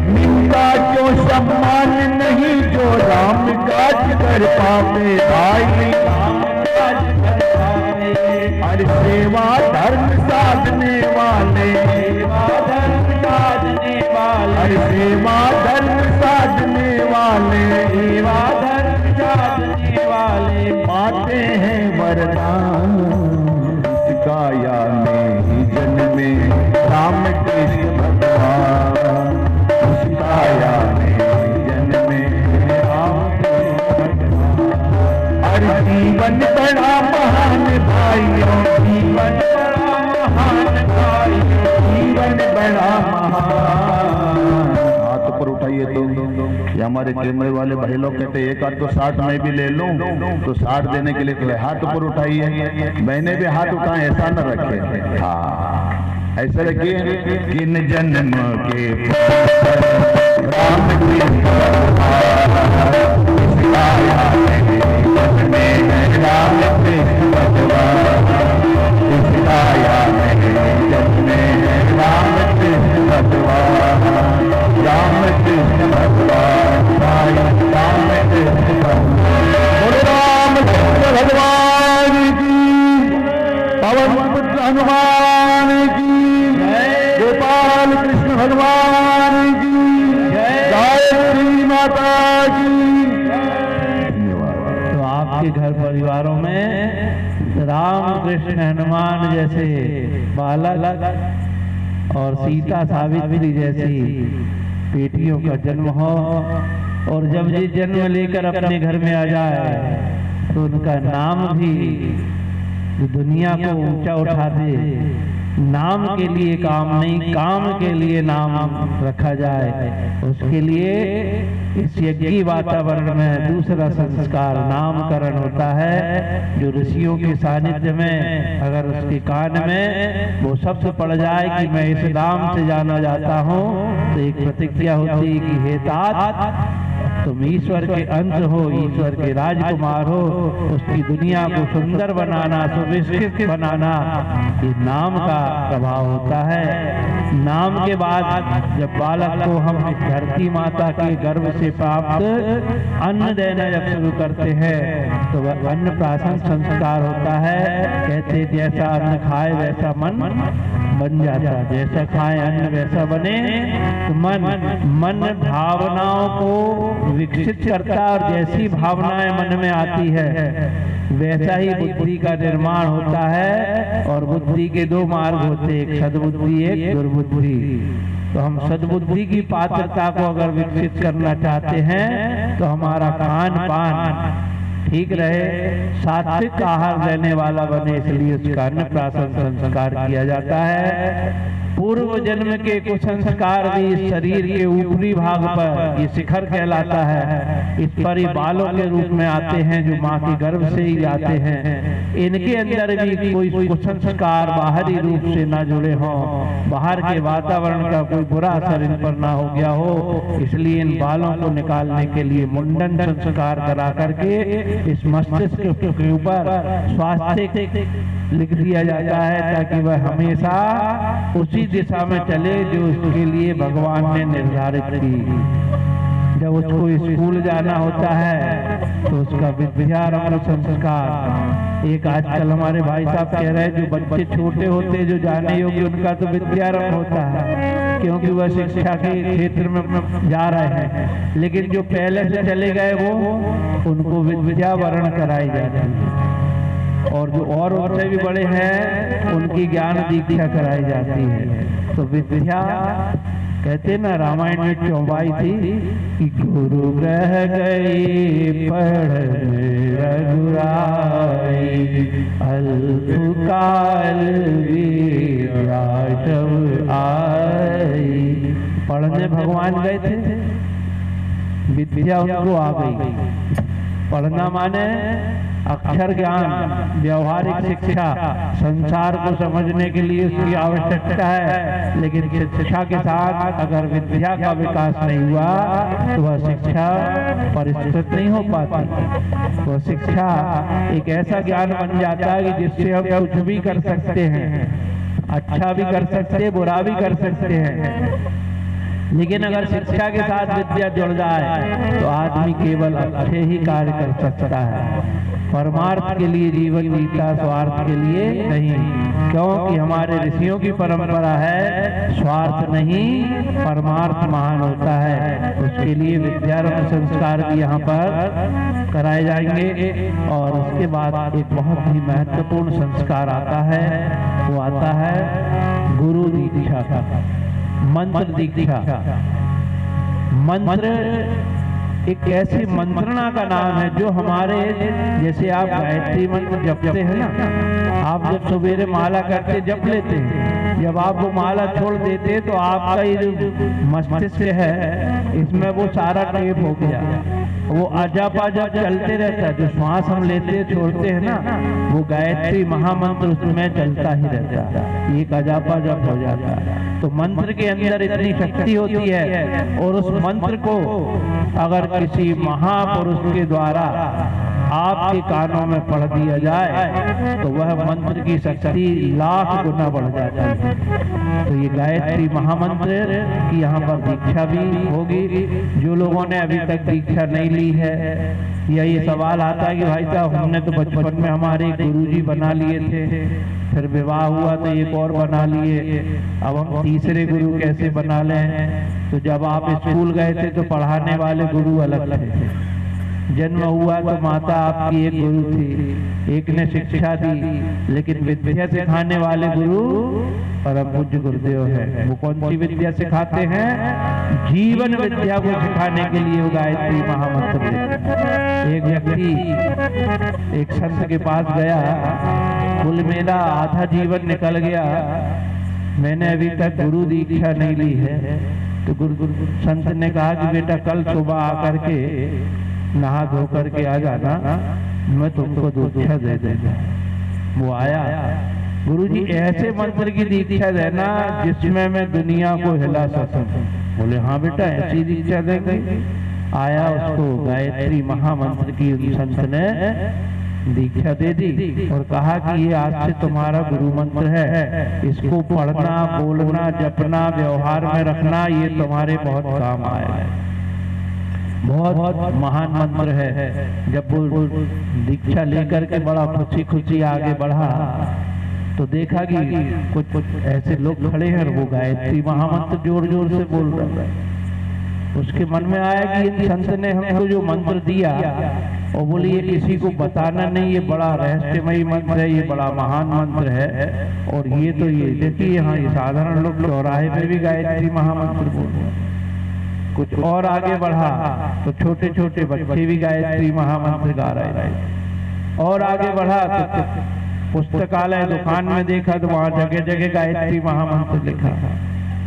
निंदा जो सम्मान नहीं, जो राम काज कर पाते भाई, राम काज कर पाते। हर सेवा धर्म साधने वाले, सेवा धर्म साधने वाले, हर सेवा धर्म साधने जीवन बड़ा महान भाइयों, जीवन बड़ा महान भाइयों, जीवन बड़ा महान। हाथ ऊपर उठाइए तो ये हमारे कैमरे वाले भाई लोग कहते हैं एक आध तो 60 मैं भी ले लूं, तो 60 देने के लिए हाथ ऊपर उठाइए। मैंने भी हाथ उठाए, ऐसा न रखे, हाँ ऐसे रखिए। किन जन्म के राम कृष्ण में राम कृष्ण भगवान, इसकाया जन्मे राम कृष्ण भगवान, राम कृष्ण भगवान, राम कृष्ण भगवान। बोलो राम कृष्ण भगवान की, पवन पुत्र हनुमान की, गोपाल कृष्ण भगवान की, गायत्री माता की। तो आपके घर परिवारों में राम कृष्ण हनुमान जैसे बालक और सीता सावित्री जैसी बेटियों का जन्म हो, और जब ये जन्म लेकर अपने घर में आ जाए तो उनका नाम भी दुनिया को ऊंचा उठा दे। नाम के लिए काम नहीं, काम के लिए नाम रखा जाए। उसके लिए इस यज्ञी वातावरण में दूसरा संस्कार नामकरण होता है, जो ऋषियों के सानिध्य में अगर उसके कान में वो शब्द पड़ जाए कि मैं इस नाम से जाना जाता हूँ, तो एक प्रतिज्ञा होती है कि हे तात, तुम ईश्वर के अंश हो, ईश्वर के राजकुमार हो। उसकी दुनिया को सुंदर बनाना, सुविकसित बनाना, ये नाम का प्रभाव होता है। नाम के बाद जब बालक को हम धरती माता के गर्भ से प्राप्त अन्न देना जब शुरू करते हैं तो वह अन्न प्राशन संस्कार होता है। कहते जैसा अन्न खाए वैसा मन बन जाता, जैसा खाए अन्न वैसा बने। तो मन भावनाओं को विकसित करता, और जैसी भावनाएं मन में आती है वैसा ही बुद्धि का निर्माण होता है। और बुद्धि के दो मार्ग होते, एक सद्बुद्धि एक दुर्बुद्धि। तो हम सद्बुद्धि की पात्रता को अगर विकसित करना चाहते हैं तो हमारा खान पान ठीक रहे, सात्विक आहार लेने वाला बने, इसलिए उसका अन्न प्राशन संस्कार किया जाता है। पूर्व जन्म के कुछ संस्कार भी इस शरीर के ऊपरी भाग पर, ये शिखर कहलाता है, इस पर ही बालों के रूप में आते हैं जो माँ के गर्भ से ही आते हैं। इनके अंदर भी कोई कुछ संस्कार बाहरी रूप से ना जुड़े हों, बाहर के वातावरण का कोई बुरा असर इन पर ना हो गया हो, इसलिए इन बालों को निकालने के लिए मुंडन संस्कार करा करके इस मस्तिष्क के ऊपर स्वास्थ्य लिख दिया जाता है, ताकि वह हमेशा उसी दिशा में चले जो उसके लिए भगवान ने निर्धारित की। जब उसको स्कूल जाना होता है तो उसका विद्यारंभ संस्कार, एक आजकल हमारे भाई साहब कह रहे हैं जो बच्चे छोटे होते जो जाने योग्य उनका तो विद्यारंभ होता है, क्योंकि वह शिक्षा के क्षेत्र में जा रहे हैं। लेकिन जो पहले से चले गए वो उनको विद्यावरण कराई जाती है, और जो और उनसे भी बड़े हैं उनकी ज्ञान दीक्षा कराई जाती है। तो विद्या कहते ना, रामायण में चौपाई थी कि गुरु रह गए पढ़ने रघुराई, अल्पकाल विद्या सब आई। पढ़ने भगवान गए थे, विद्या उनको आ गई। पढ़ना माने अक्षर ज्ञान, व्यवहारिक शिक्षा, संसार को समझने के लिए उसकी आवश्यकता है। लेकिन शिक्षा के साथ अगर विद्या का विकास नहीं हुआ तो वह शिक्षा परिष्कृत नहीं हो पाती। वह शिक्षा एक ऐसा ज्ञान बन जाता है कि जिससे हम कुछ भी कर सकते हैं, अच्छा भी कर सकते हैं, बुरा भी कर सकते हैं। लेकिन अगर शिक्षा के साथ विद्या जुड़ जाए तो आदमी केवल अच्छे ही कार्य कर सकता है, परमार्थ के लिए जीवन जीता, स्वार्थ के लिए नहीं। क्योंकि हमारे ऋषियों की परंपरा है स्वार्थ नहीं परमार्थ महान होता है। उसके लिए विद्यारंभ संस्कार भी यहाँ पर कराए जाएंगे। और उसके बाद एक बहुत ही महत्वपूर्ण संस्कार आता है, वो आता है गुरु दीक्षा का, मंत्र दीक्षा। मंत्र एक ऐसी मंत्रणा का नाम है जो हमारे, जैसे आप गायत्री मंत्र जपते हैं ना, आप जब सवेरे माला करके जप लेते हैं, जब आप वो माला छोड़ देते हैं तो आपका ये जो मस्तिष्क है इसमें वो सारा टेप हो गया, वो अजापा जब चलते रहता है, जो श्वास हम लेते छोड़ते हैं ना, वो गायत्री महामंत्र उसमें चलता ही रहता है, एक अजापा जब हो जाता है। तो मंत्र के अंदर इतनी शक्ति होती है, और उस मंत्र को अगर किसी महापुरुष के द्वारा आपके कानों में पढ़ दिया जाए तो वह मंत्र की शक्ति लाख गुना बढ़ जाती है। तो ये गायत्री महामंत्र की यहाँ पर दीक्षा भी होगी। जो लोगों ने अभी तक दीक्षा नहीं ली है, या ये सवाल आता है कि भाई साहब हमने तो बचपन में हमारे गुरुजी बना लिए थे, फिर विवाह हुआ तो एक और बना लिए, अब हम तीसरे गुरु कैसे बना लें? तो जब आप स्कूल गए थे तो पढ़ाने वाले गुरु अलग थे, जन्म हुआ तो माता आपकी एक गुरु थी, एक ने शिक्षा दी, लेकिन विद्या सिखाने वाले गुरु परम पूज्य गुरुदेव है। वो कौन सी विद्या सिखाते हैं? जीवन विद्या को सिखाने के लिए वो गायत्री महामंत्र देते हैं। एक व्यक्ति एक संत के पास गया, कुल मेरा आधा जीवन निकल गया, मैंने अभी तक गुरु दीक्षा नहीं ली है। तो गुरु संत ने कहा कि बेटा कल सुबह आकर के नहा धो करके आ जाना, मैं तुमको दीक्षा दे देगा। वो आया, गुरुजी ऐसे मंत्र की दीक्षा देना जिसमें मैं दुनिया को हिला सकूं। बोले हाँ बेटा ऐसी दीक्षा देंगे। आया, उसको गायत्री महामंत्र की संत ने दीक्षा दे दी और कहा कि ये आज से तुम्हारा गुरु मंत्र है, इसको पढ़ना, बोलना, जपना, व्यवहार में रखना, ये तुम्हारे बहुत काम आएगा। बहुत महान मंत्र है। जब वो दीक्षा लेकर के बड़ा खुशी खुशी आगे बढ़ा तो देखा कि कुछ ऐसे लोग खड़े हैं और वो गायत्री महामंत्र जोर जोर से बोल रहे हैं। उसके मन में आया कि इन संत ने हमको जो मंत्र दिया, और बोले ये किसी को बताना नहीं, ये बड़ा रहस्यमयी मंत्र है, ये बड़ा महान मंत्र है। और ये तो ये देखिए यहाँ ये साधारण लोग चौराहे में भी गायत्री महामंत्र बोल रहे हैं। कुछ और आगे बढ़ा तो छोटे छोटे बच्चे भी गायत्री महामंत्र गा रहे थे। और आगे बढ़ा तो पुस्तकालय दुकान में देखा तो वहां जगह जगह गायत्री महामंत्र लिखा।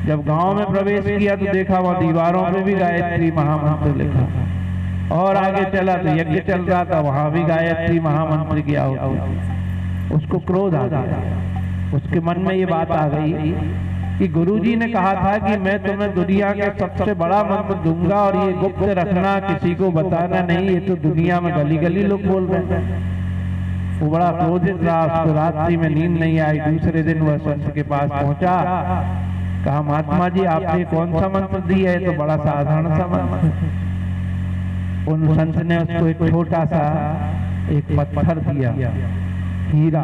जब गांव में प्रवेश किया तो देखा वहां दीवारों में भी गायत्री महामंत्र लिखा। और आगे चला तो यज्ञ चल रहा था, वहां भी गायत्री महामंत्र की आहुति। उसको क्रोध आ गया, उसके मन में ये बात आ गई कि गुरुजी ने कहा था कि मैं तुम्हें दुनिया का सबसे बड़ा मंत्र दूंगा और ये गुप्त रखना, किसी को बताना नहीं। ये तो दुनिया में गली गली लोग बोल रहे हैं। वो बड़ा क्रोधित रहा, उसको रात्रि में नींद नहीं आई। दूसरे दिन वह संत के पास पहुंचा, कहा महात्मा जी आपने कौन सा मंत्र दिया है? तो बड़ा साधारण सा मंत्र। उन संत ने उसको एक छोटा सा एक पत्थर दिया, हीरा।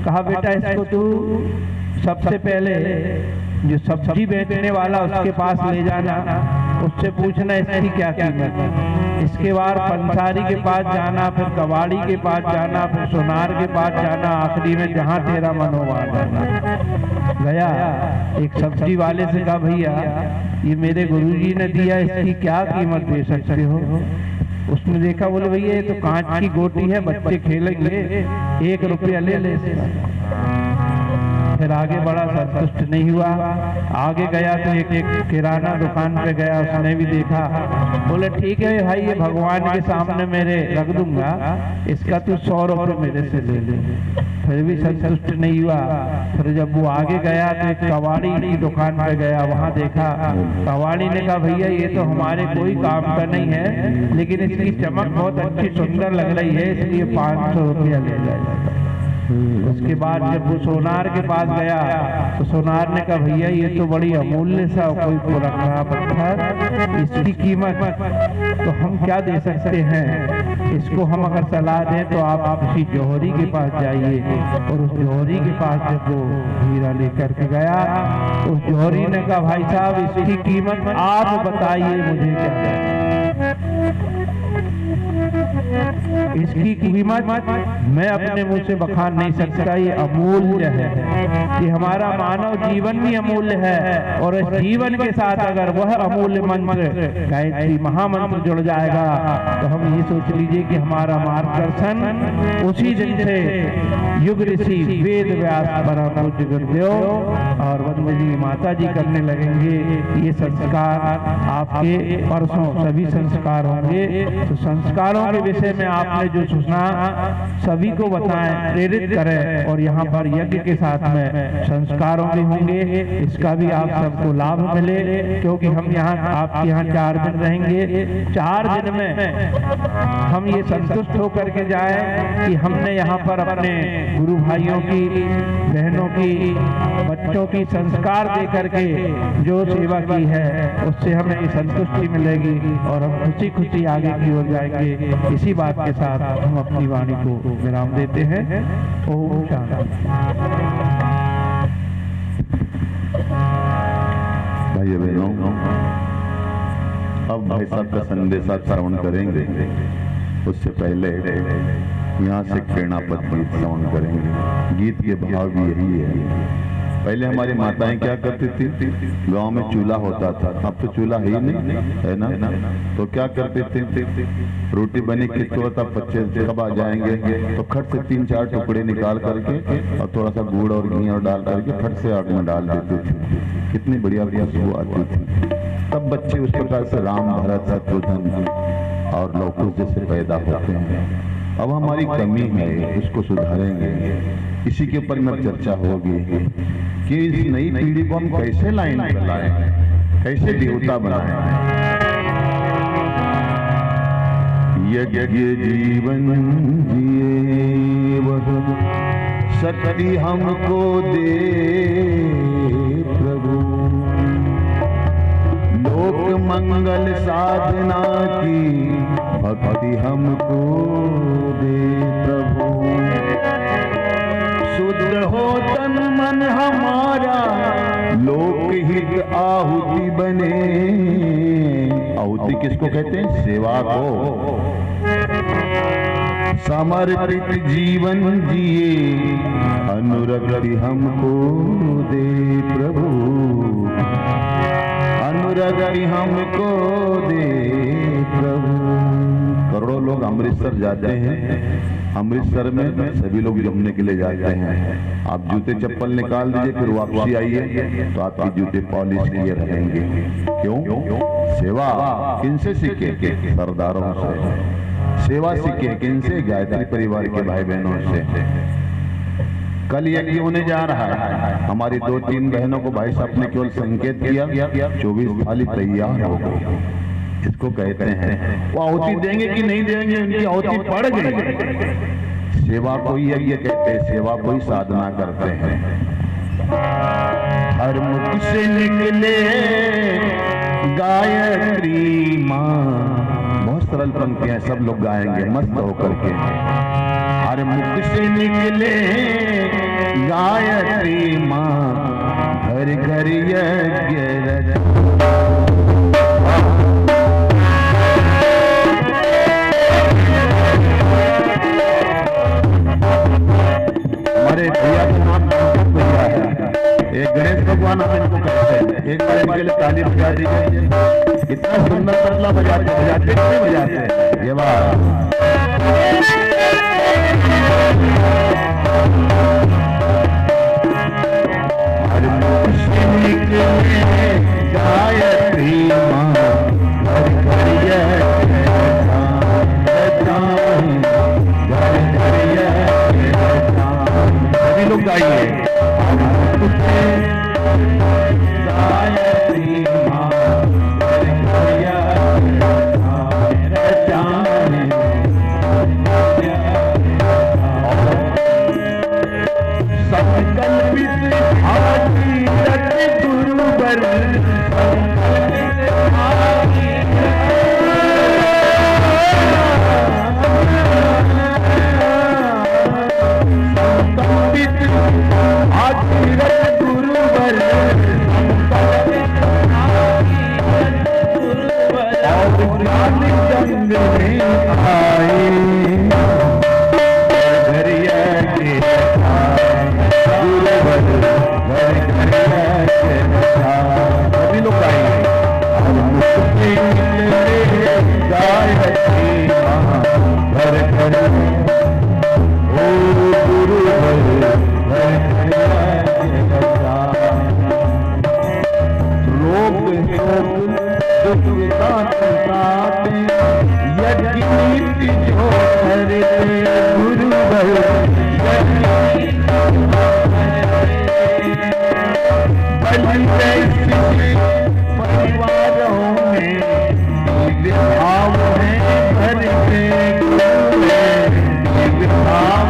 कहा बेटा इसको तू सबसे पहले जो सब्जी बेचने वाला उसके पास ले जाना, उससे पूछना इसकी क्या कीमत है। इसके बाद पंसारी के पास जाना, फिर कबाड़ी के पास जाना, फिर सोनार के पास जाना, आखिरी में जहाँ तेरा मन हो वहाँ जाना। गया, एक सब्जी वाले से कहा भैया ये मेरे गुरुजी ने दिया, इसकी क्या कीमत दे सकते हो? उसने देखा, बोले भैया ये तो कांच की गोटी है, बच्चे खेलेंगे, 1 रुपया ले ले। फिर आगे बड़ा संतुष्ट नहीं हुआ, आगे गया तो एक किराना दुकान पे गया, उसने भी देखा। बोले ठीक है भाई ये भगवान के सामने मेरे रख दूंगा, इसका तू 100 रुपये मेरे से ले ले। फिर भी संतुष्ट नहीं हुआ। फिर जब वो आगे गया तो एक कबाड़ी की दुकान पे गया, वहां देखा। कबाड़ी ने कहा भैया ये तो हमारे कोई काम का नहीं है, लेकिन इसकी चमक बहुत अच्छी सुंदर लग रही है, इसलिए 500 रुपया ले जाए। उसके बाद जब वो सोनार के पास गया तो सोनार ने कहा भैया ये तो बड़ी अमूल्य सा कोई पुराना पत्थर, इसकी कीमत तो हम क्या दे सकते हैं? इसको हम अगर सलाह दें तो आप किसी जौहरी के पास जाइए। और उस जौहरी के पास जब वो हीरा लेकर के गया, उस जौहरी ने कहा भाई साहब इसकी कीमत आप बताइए मुझे क्या है। इसकी कीमत मैं अपने मुंह से बखान नहीं सकता। ये अमूल्य है, कि हमारा मानव जीवन भी अमूल्य है, और इस जीवन के साथ अगर वह अमूल्य मंत्र गायत्री महामंत्र जुड़ जाएगा तो हम ये सोच लीजिए कि हमारा मार्गदर्शन उसी दिन से युग ऋषि वेद व्यास परम पूज्य गुरुदेव और वंदनीय माता जी करने लगेंगे। ये संस्कार आपके परसों सभी संस्कार होंगे। तो संस्कारों के विषय में आपने जो सुना सभी को बताएं, प्रेरित करें, और यहाँ पर यज्ञ के साथ में संस्कारों भी होंगे। इसका भी आप सबको लाभ मिले, क्योंकि हम यहाँ आपके यहाँ 4 दिन रहेंगे। 4 दिन में हम ये संतुष्ट होकर के जाए कि हमने यहाँ पर अपने गुरु भाइयों की, बहनों की, बच्चों की संस्कार दे करके जो सेवा की है उससे हमें ये संतुष्टि मिलेगी और हम खुशी खुशी आगे की ओर जाएंगे। इसी बात के साथ हम अपनी वाणी को विराम देते हैं। ओम शांति। भाई बहनों, अब भाई साहब का संदेशा श्रवण करेंगे। उससे पहले यहाँ से प्रेरणापद गीत श्रवण करेंगे। गीत के भाव भी यही है। पहले हमारी माताएं क्या करती थी, गांव में चूल्हा होता था, अब तो चूल्हा ही नहीं है ना, तो क्या करते थे, रोटी बनी कि थोड़ा बच्चे कब आ जाएंगे तो खट से 3-4 टुकड़े निकाल करके और थोड़ा सा गुड़ और घी और डाल करके फट से आग में डाल देते थे। कितनी बढ़िया खुशबू आती थी। तब बच्चे उस प्रकार से राम, भरत, शत्रुघ्न और लवकुश जैसे पैदा होते हैं। अब हमारी कमी है, उसको सुधारेंगे। इसी के ऊपर में चर्चा होगी कि इस नई पीढ़ी को हम कैसे लाइन पर लाएं, कैसे देवता बनाएं। यज्ञ जीवन जिए वह शक्ति हमको दे प्रभु, लोक मंगल साधना की भक्ति हमको दे प्रभु। शुद्ध हो तन मन हमारा, लोक हित आहुति बने। आहुति किसको कहते हैं? सेवा को। समर्पित जीवन जिए, अनुरक्ति हमको दे प्रभु, अनुरक्ति हमको दे प्रभु। करोड़ों लोग अमृतसर जाते हैं। अमृतसर में सभी लोग जमने के लिए जाते हैं। आप जूते चप्पल निकाल दीजिए, फिर वापसी आइए तो आपके जूते पॉलिश किए रहेंगे। क्यों? सेवा किनसे सीखे? सरदारों से। सेवा सीखे किनसे? गायत्री परिवार के भाई बहनों से। कल यज्ञ होने जा रहा है। हमारी 2-3 बहनों को भाई साहब ने केवल संकेत किया, 24 थाली तैयार हो गई। इसको कहते हैं, वो आहुति देंगे कि नहीं देंगे, उनकी आहुति पड़ गई। सेवा को ही यज्ञ कहते हैं, सेवा को ही साधना करते हैं। हर मुख से निकले गायत्री माँ। बहुत सरल पंक्तियां, सब लोग गाएंगे मस्त होकर के। हर मुख से निकले गायत्री माँ, घर घर यज्ञ हमारे भैया का नाम भैया है, एक गणेश भगवान हम इनको कहते हैं। एक बार इनके लिए ताली बजा दीजिए। इतना सुंदर तबला बजाते नहीं बजाते। ये बात गायत्री माँ, सभी लोग गाइए। गायत्री माँ, संकल्पित आदि तक गुरुवर, आए जो करते गुरुवर परिवारों में भाव है भरते भाव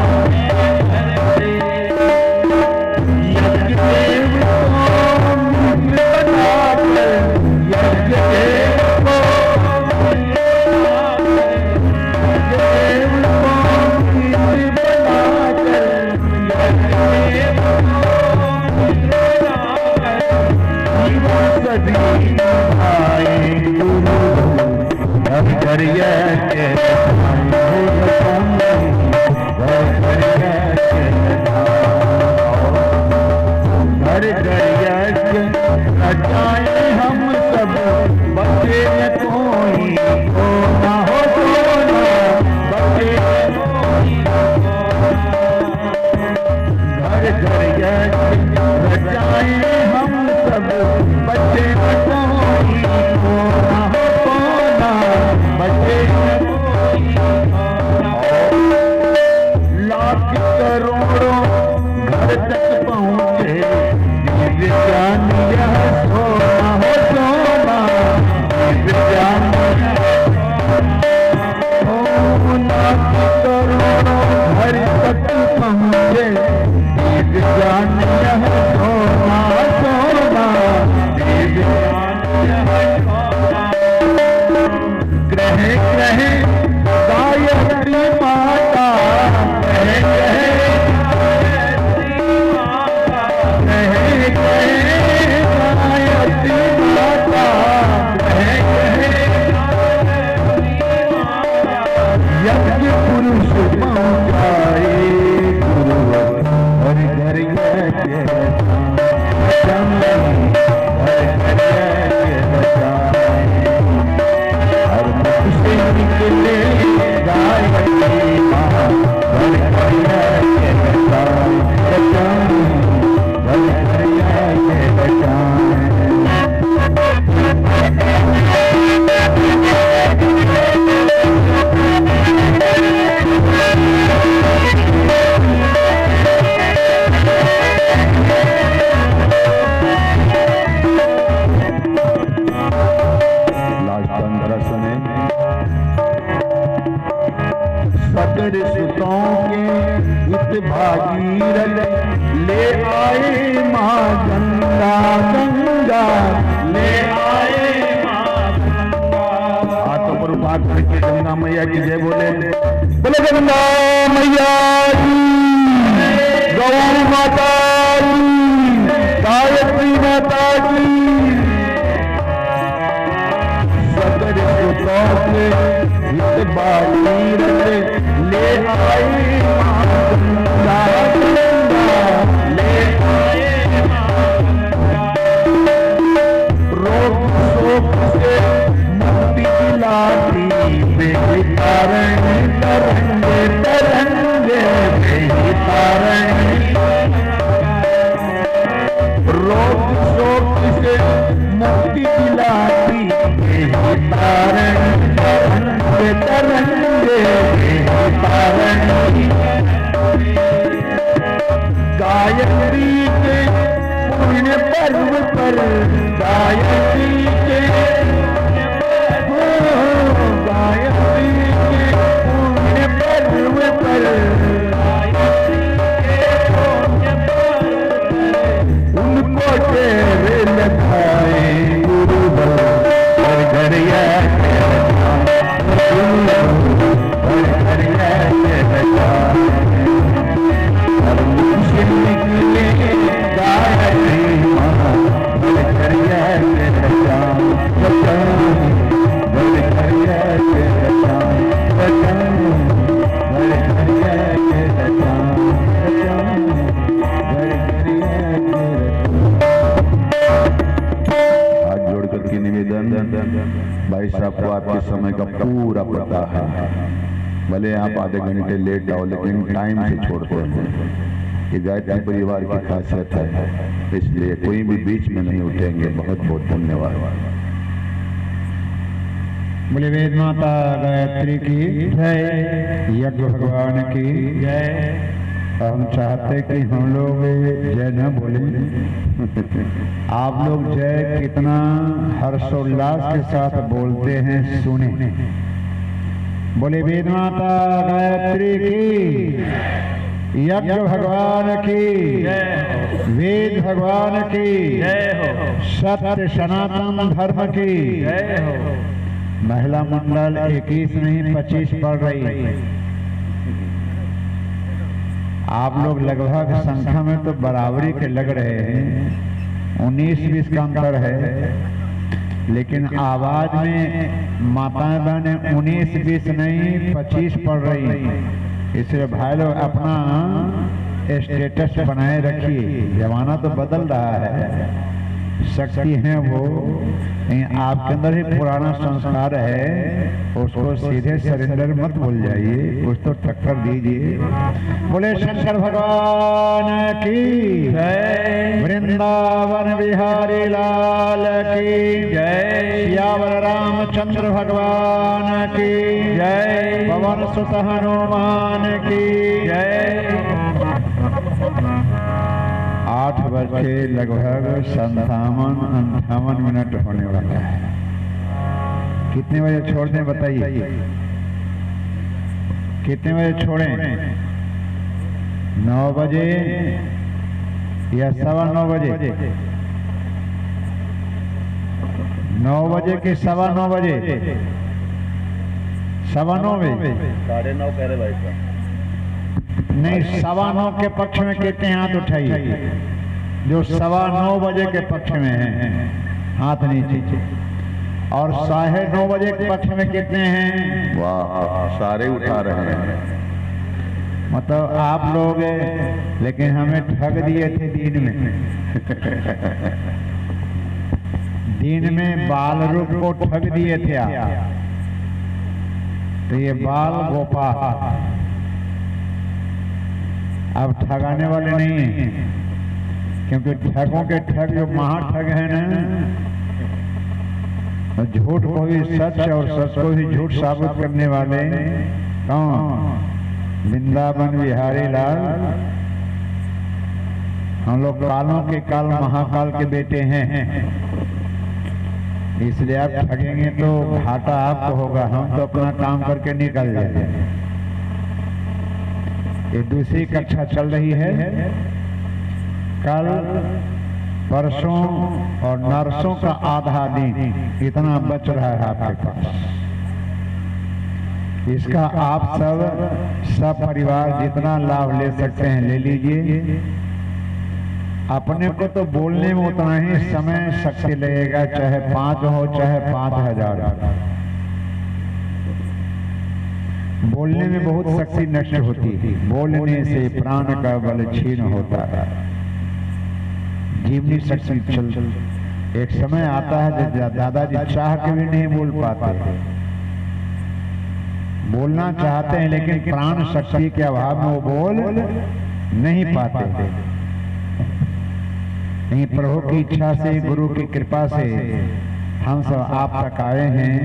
यज्ञ देव को मित्र बनाकर यज्ञ देव को हम सब बच्चे न कोई हो ना हो सोना बच्चे घर घर रचाए हम सब बच्चे न कोई हो ना हो सोना बच्चे लाख करोड़ों घर तक पहुँचे ज्ञान यह सोना हो सोना ज्ञान हो लाख करोड़ों घर तक पहुँचे ज्ञान यह सोना सोना ग्रह ग्रह गायत्री माता ग्रह यज्ञ पुरुष पहुँचाए गुरुवर हर घर यज्ञ हर मुख से निकले गायत्री माँ हर घर यज्ञ सकर सुतों के हित भागीरथ ले आए माँ गंगा गंगा ले आए माँ गंगा। हाथों पर उठा करके गंगा मैया की जय बोले बोले गंगा मैया की गौ माता की गायत्री माता की। सकर सुतों के हित भागीरथ ले आए माँ गंगा गंगा ले आए माँ रोग शोक से मुक्ति दिलाती बेही तारण तरंगे तरंगे बेही तारण रोग शोक से मुक्ति दिलाती बेही तारण तरंगे तरंगे गायत्री के पुण्य पर्व पर गायत्री के गायत्री के पुण्य पर्व पर उनको तेरे लगाए गुरुवर हर घर भाई साहब को आपके समय का पूरा पता है, भले आप आधे घंटे लेट आओ लेकिन टाइम से छोड़ते हैं। ये गायत्री परिवार की खासियत है, इसलिए कोई भी बीच में नहीं उठेंगे। बहुत बहुत धन्यवाद। बोले वेद माता गायत्री की जय, यज्ञ भगवान की जय। हम चाहते कि हम लोग जय न बोले, आप लोग जय कितना हर्षोल्लास के साथ बोलते हैं सुने। बोले वेद माता गायत्री की, यज्ञ भगवान की जय, वेद भगवान की जय हो, सत्य सनातन धर्म की जय हो। महिला मंडल 21 नहीं 25 पढ़ रही। आप लोग लगभग संख्या में तो बराबरी के लग रहे हैं, 19-20 का अंतर है, लेकिन आवाज में माताएं बहनें 19-20 नहीं 25 पढ़ रही। इसलिए भाई लोग अपना स्टेटस बनाए रखिए, जमाना तो बदल रहा है, शक्ति है वो, आपके अंदर ही पुराना संस्कार है, उसको सीधे सरेंडर मत बोल जाइए, कुछ तो टक्कर दीजिए। बोले शंकर भगवान की जय, वृंदावन बिहारी लाल की जय, सियावर रामचंद्र भगवान की जय, पवन सुत हनुमान की जय। 8 बज के लगभग 57-58 मिनट होने वाला है। कितने बजे छोड़ दें बताइए, कितने बजे छोड़ें? 9 बजे या 9:15 बजे? 9 बजे कि 9:15 बजे? 9:15 बजे? 9:30 कह रहे भाई साहब। नहीं, 9:15 के पक्ष में कितने हाथ उठाइए? जो 9:15 बजे के पक्ष में हैं हाथ नीचे, और 9:30 बजे के पक्ष में कितने हैं? वाह, सारे उठा रहे हैं। मतलब आप लोग, लेकिन हमें ठग दिए थे दिन में। दिन में बाल रूप को ठग दिए थे आप, तो ये बाल गोपाल अब ठगाने वाले नहीं हैं, क्योंकि ठगों के ठग जो महाठग है ना, झूठ को भी सच और सच को भी झूठ साबित करने वाले कौन? वृंदावन बिहारी लाल। हम लोग कालों के काल महाकाल के बेटे हैं, इसलिए आप ठगेंगे तो घाटा आपको होगा, हम तो अपना काम करके निकल जाएंगे। ये दूसरी कक्षा चल रही है, कल परसों और नरसों का आधा दिन इतना बच रहा है आपके पास। इसका आप सब परिवार जितना लाभ ले सकते हैं ले लीजिए। अपने को तो बोलने में उतना ही समय शक्ति लगेगा, चाहे 5 हो चाहे 5000। बोलने में बहुत शक्ति नष्ट होती है, बोलने से प्राण का बल छीन होता है, जीवनी शक्ति चल। एक समय आता है जब दादाजी चाह के भी नहीं बोल पाते, बोलना चाहते हैं लेकिन प्राण शक्ति के अभाव में वो बोल नहीं पाते। नहीं, प्रभु की इच्छा से, गुरु की कृपा से हम सब आप तक आए हैं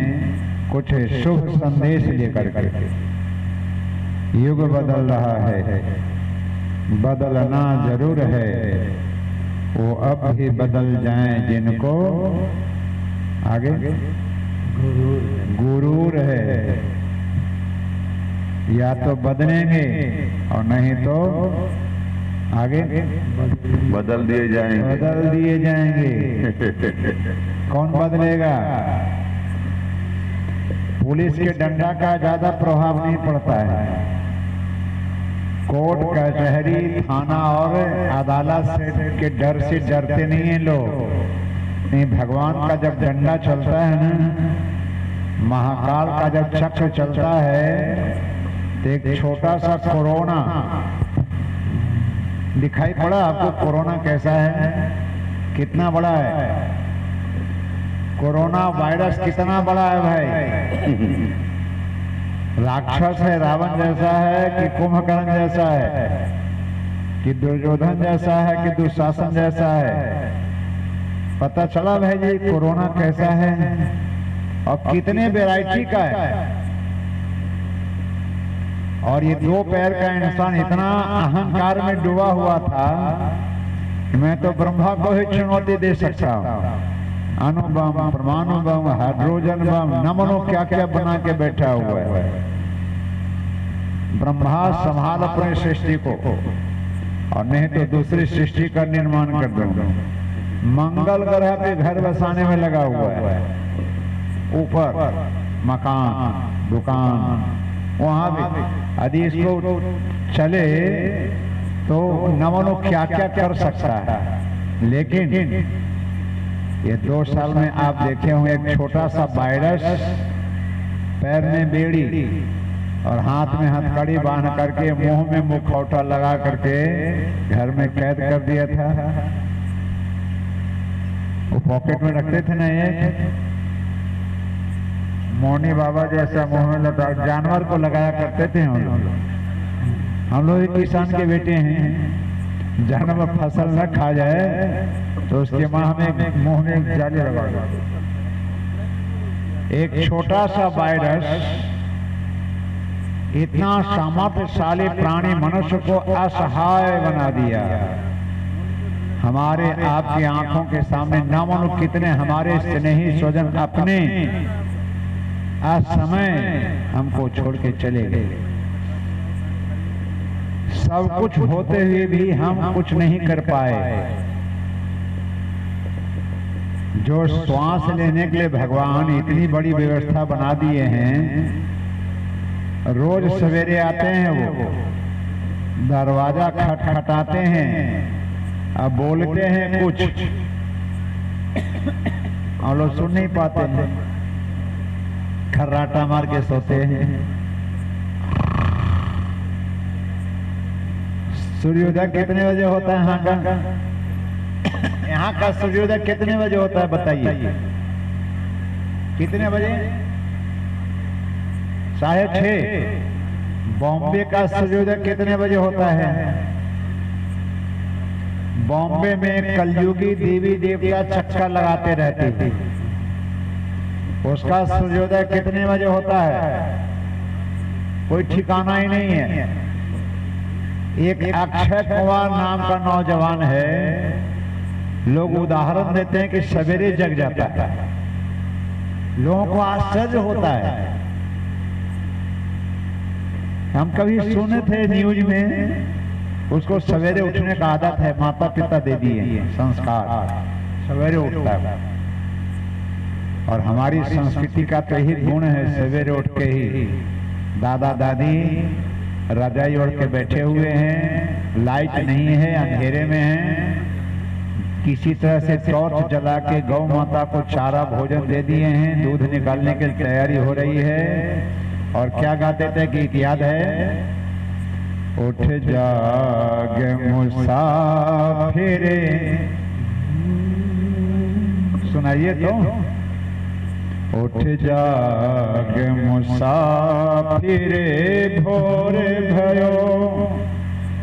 कुछ शुभ संदेश लेकर के। युग बदल रहा है, बदलना जरूर है, वो अब भी बदल जाएं जिनको आगे गुरूर है। या तो बदलेंगे और नहीं तो आगे बदल दिए जाएंगे। बदल दिए जाएंगे। कौन बदलेगा? पुलिस के डंडा का ज्यादा प्रभाव नहीं पड़ता है, कोर्ट कचहरी थाना और अदालत से के डर से डरते नहीं हैं लोग। नहीं, भगवान का जब डंडा चलता है ना, महाकाल का जब चक्र चलता है, तो एक छोटा सा कोरोना दिखाई पड़ा आपको? कोरोना कैसा है, कितना बड़ा है? कोरोना वायरस कितना बड़ा है भाई? राक्षस है, रावण जैसा है कि कुंभकर्ण जैसा है कि दुर्योधन जैसा है कि दुशासन जैसा है? पता चला भाई जी कोरोना कैसा है? और कितने वैरायटी का है। और ये 2 पैर का इंसान इतना अहंकार में डूबा हुआ था कि मैं तो ब्रह्मा को ही चुनौती दे सकता हूँ। अणुबम, परमाणु बम, हाइड्रोजन बम, न मानो क्या क्या बना के बैठा हुआ है। ब्रह्मा संभाल अपने सृष्टि को, और नहीं तो दूसरी सृष्टि का निर्माण कर दूंगा। मंगल ग्रह पे घर बसाने में लगा हुआ है, ऊपर मकान, दुकान, वहां भी यदि इसको चले तो न मानो क्या क्या कर सकता है। लेकिन ये 2 साल में आप देखे होंगे एक छोटा सा वायरस पैर में बेड़ी और हाथ में हथकड़ी बांध करके मुंह में मुखौटा लगा करके घर में कैद कर दिया था। वो पॉकेट में रखते थे ना, एक मोनी बाबा जैसा मुंह में लगा, जानवर को लगाया करते थे हम लोग किसान के बेटे हैं। जानवर फसल न खा जाए तो उसके माँ में मुंह में जाली लगा दो। एक छोटा सा वायरस इतना सामर्थ्यशाली प्राणी मनुष्य को असहाय बना दिया। हमारे आपकी आंखों के सामने न मानो कितने हमारे स्नेही स्वजन अपने असमय हमको छोड़ के चले गए। सब कुछ होते हुए भी हम कुछ नहीं कर पाए। जो श्वास लेने के लिए भगवान इतनी बड़ी व्यवस्था बना दिए हैं, रोज सवेरे आते हैं, वो दरवाजा खटखटाते हैं, अब बोलते हैं कुछ, हम लोग सुन नहीं पाते हैं, खर्राटा मार के सोते हैं। सूर्योदय कितने बजे होता है यहाँ का सूर्योदय कितने बजे होता है बताइए? कितने बजे? 6:30। बॉम्बे का सूर्योदय कितने बजे होता है? बॉम्बे में कलयुगी देवी देवता चक्कर लगाते रहते थे, उसका सूर्योदय कितने बजे होता है? कोई ठिकाना ही नहीं है। एक अक्षय कुमार नाम का नौजवान है, लोग उदाहरण देते हैं कि सवेरे जग जाता है। लोगों को आश्चर्य होता है। हम कभी सुने थे न्यूज में, उसको सवेरे उठने का आदत है, माता पिता दे दिए संस्कार, सवेरे उठता है। और हमारी संस्कृति का तो यही गुण है, सवेरे उठ के ही दादा दादी रजाई ओढ़ के बैठे हुए हैं, लाइट नहीं है, अंधेरे में है, किसी तरह से टॉर्च जला के गौ माता को चारा भोजन दे दिए हैं, दूध निकालने की तैयारी हो रही है। और क्या गाते थे गीत याद है? उठ जाग मुसाफिरे, सुनाइए तो। उठ जाग मुसाफिरे भोरे भयो,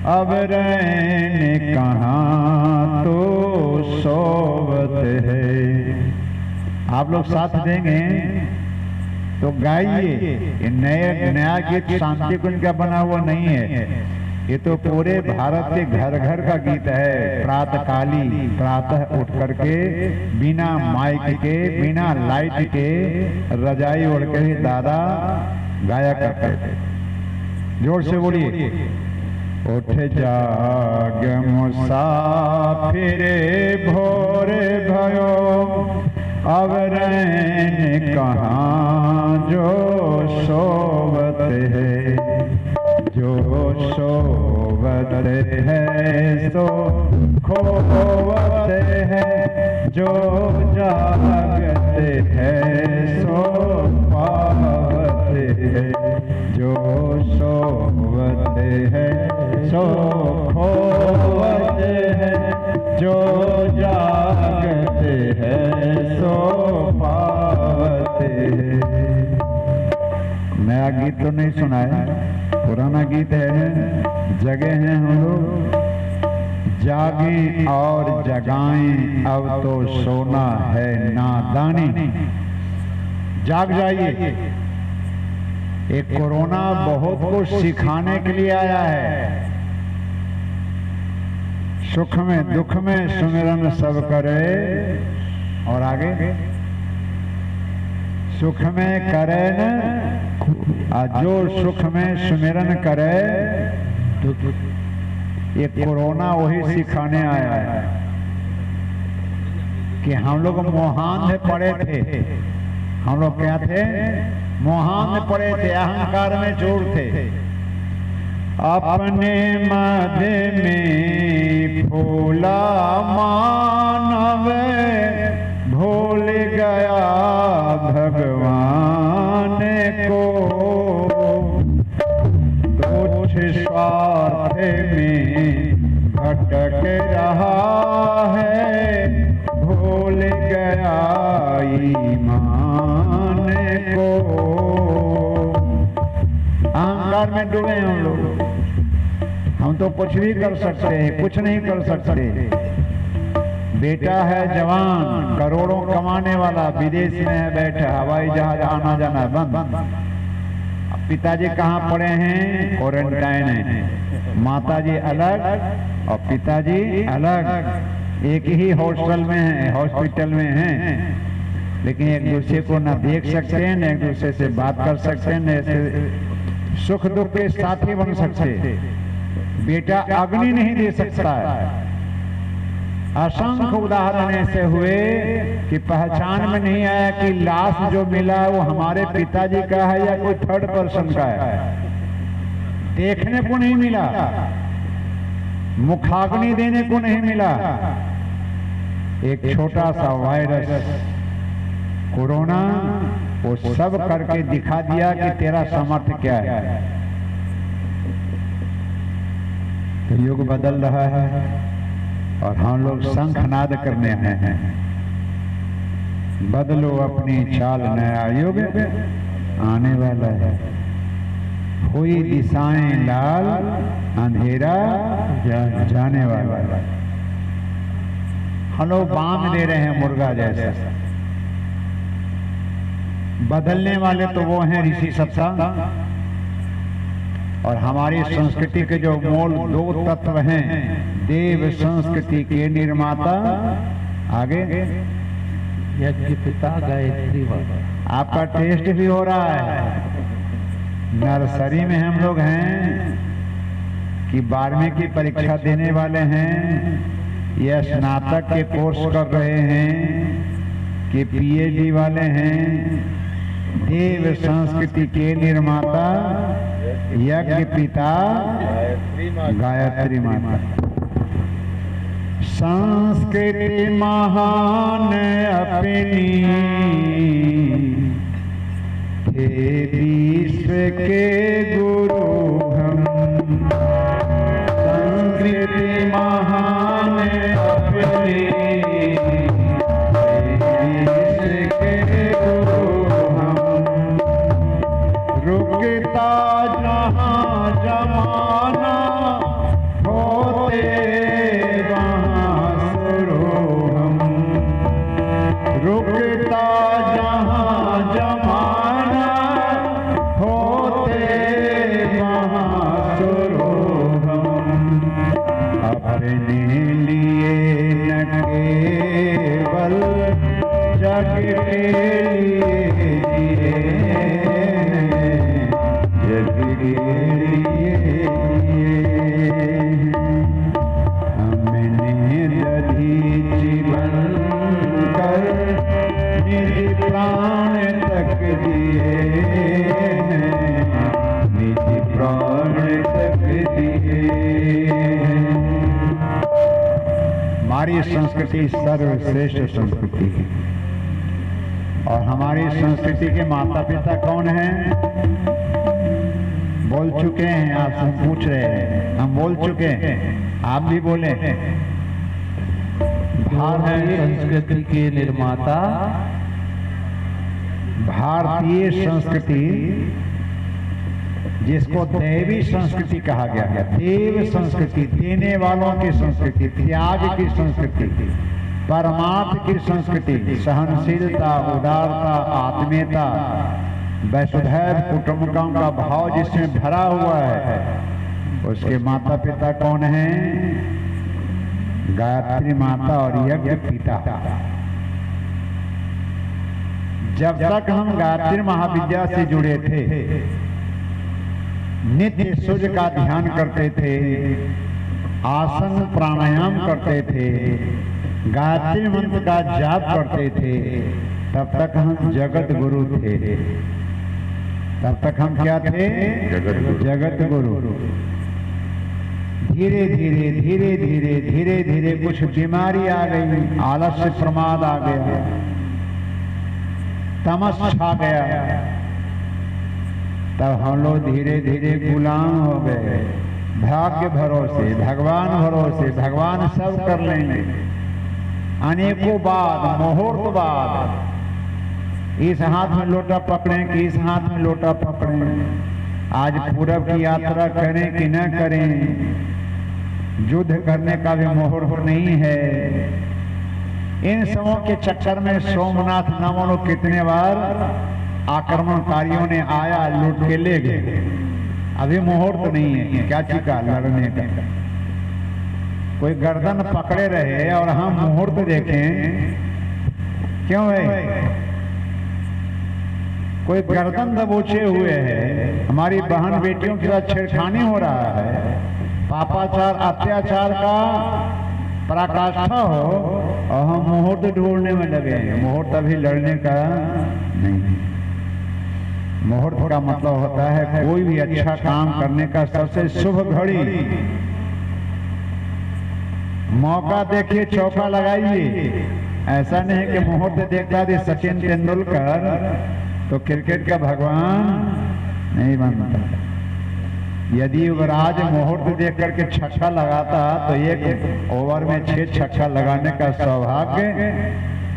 अब रैन कहाँ तो सोवत है। आप लोग साथ देंगे तो गाइए। ये नया गीत शांति कुंज का बना हुआ नहीं है, ये तो पूरे भारत के घर घर का गीत है। प्रातःकाली प्रातः उठ करके बिना माइक के, बिना लाइट के, रजाई ओढ़ के ही दादा गाया करते थे। जोर से बोलिए। उठ जाग मुसाफिरे भोरे भयो, अब रैन कहाँ जो सोवत है। जो सोवत है सो खोवत है, जो जागत है सो पावत है। जो सोवत है सो खोवत है, जो जागत है सो पावत है। नया गीत तो नहीं सुना है, पुराना गीत है। जगे हैं हम लोग, जागें और जगाएं, अब तो सोना है नादानी। जाग जाइए। एक कोरोना बहुत कुछ सिखाने के लिए आया है। सुख में दुख में सुमिरन सब करे, और आगे सुख में करे न, जो सुख में सुमिरन करे। ये कोरोना वही सिखाने आया है कि हम लोग मोहान में पड़े थे। हम लोग क्या थे? मोहान में पड़े थे, अहंकार में चोर थे। अपने मद में फूला मानव भूल गया भगवान को, तुच्छ स्वार्थ में भटक रहा है, भूल गया ईमान को। अहंकार में डूबे हम लोग। हम तो कुछ भी कर सकते हैं, कुछ नहीं कर सकते। बेटा है जवान, करोड़ों कमाने वाला, विदेश में है बैठा, हवाई जहाज आना जाना बंद। पिताजी कहाँ पड़े हैं? क्वारंटाइन है। माताजी अलग और पिताजी अलग, एक ही हॉस्टल में है, हॉस्पिटल में हैं, लेकिन एक दूसरे को न देख सकते हैं, न एक दूसरे से बात कर सकते हैं, न सुख दुख के साथी बन सकते। बेटा अग्नि नहीं दे सकता है। असंख्य उदाहरण ऐसे हुए कि पहचान में नहीं आया कि लाश जो मिला वो हमारे पिताजी का है या कोई थर्ड पर्सन का है। देखने को नहीं मिला, मुखाग्नि देने को नहीं मिला। एक छोटा सा वायरस कोरोना वो सब करके दिखा दिया कि तेरा सामर्थ्य क्या है। तो युग बदल रहा है और हम लोग शंखनाद करने आए हैं। बदलो अपनी चाल, नया युग आने वाला है। हुई दिशाएं लाल, अंधेरा जाने वाला है। हम लोग बांध दे रहे हैं मुर्गा जैसे। बदलने वाले तो वो हैं ऋषि सत्ता, और हमारी संस्कृति के जो मूल दो तत्व हैं, देव संस्कृति के निर्माता, आगे यज्ञ पिता गायत्री। आपका टेस्ट भी हो रहा है। नर्सरी में हम लोग हैं कि 12वीं की परीक्षा देने वाले हैं, या स्नातक के कोर्स कर रहे हैं, कि पीएचडी वाले हैं। देव संस्कृति के निर्माता यज्ञ पिता गायत्री माता। संस्कृति महान अपनी थे विश्व के गुरु हम। संस्कृति महान अपनी विश्व के गुरु हम। रुकता जहाँ जमाना होते वहाँ शुरू हम। रुकता जहाँ जमाना होते वहाँ शुरू हम। अपने लिए न केवल जग के लिए जग के लिए हमने दधीचि बनकर निज प्राण तक दिए, निज प्राण तक दिए। हमारी संस्कृति सर्वश्रेष्ठ संस्कृति है, और हमारी संस्कृति के माता पिता कौन हैं? बोल चुके हैं, आप सब पूछ रहे हैं, हम बोल चुके हैं, आप भी बोले। भारतीय संस्कृति के निर्माता, भारतीय संस्कृति जिसको दैवी संस्कृति कहा गया है, देव संस्कृति, देने वालों की संस्कृति, त्याग की संस्कृति, परमार्थ की संस्कृति, सहनशीलता, उदारता, आत्मीयता, वसुधैव कुटुंबकम का भाव जिसमें भरा हुआ है, उसके माता पिता कौन हैं? गायत्री माता और यज्ञ पिता। जब तक हम गायत्री महाविद्या से जुड़े थे, नित्य सूर्य का ध्यान करते थे, आसन प्राणायाम करते थे, गायत्री मंत्र का जाप करते थे, तब तक हम जगत गुरु थे। तब तक हम क्या थे? जगत गुरु। धीरे धीरे धीरे धीरे धीरे धीरे कुछ बीमारी आ गई, आलस्य प्रमाद आ गया, तमस छा गया, तब हम लोग धीरे धीरे गुलाम हो गए। भाग्य भरोसे, भगवान भरोसे, भगवान सब कर लेंगे। अनेकों बाद, मुहूर्त बाद, इस हाथ में लोटा पकड़ें कि इस हाथ में लोटा पकड़ें, आज पूरब की यात्रा करें कि न करें, युद्ध करने का भी मुहूर्त नहीं है। इन सबों के चक्कर में सोमनाथ न मानो कितने बार आक्रमणकारियों ने आया, लूट के ले गए। अभी मुहूर्त नहीं है क्या चीज का लड़ने का। कोई गर्दन पकड़े रहे और हम मुहूर्त देखें, क्यों है? कोई गर्दन दबोचे हुए है, हमारी बहन बेटियों के साथ छेड़खानी हो रहा है, पापाचार अत्याचार का पराकाष्ठा हो, और हम मुहूर्त ढूंढने में लगे हैं। मुहूर्त अभी लड़ने का नहीं। मुहूर्त का मतलब होता है कोई भी अच्छा काम करने का सबसे शुभ घड़ी। मौका देखिए, चौका लगाइए। ऐसा नहीं है कि मुहूर्त देखता थी सचिन तेंदुलकर तो क्रिकेट का भगवान नहीं बनता। यदि युवराज मुहूर्त देख करके छक्का लगाता तो एक ओवर में 6 छक्का लगाने का सौभाग्य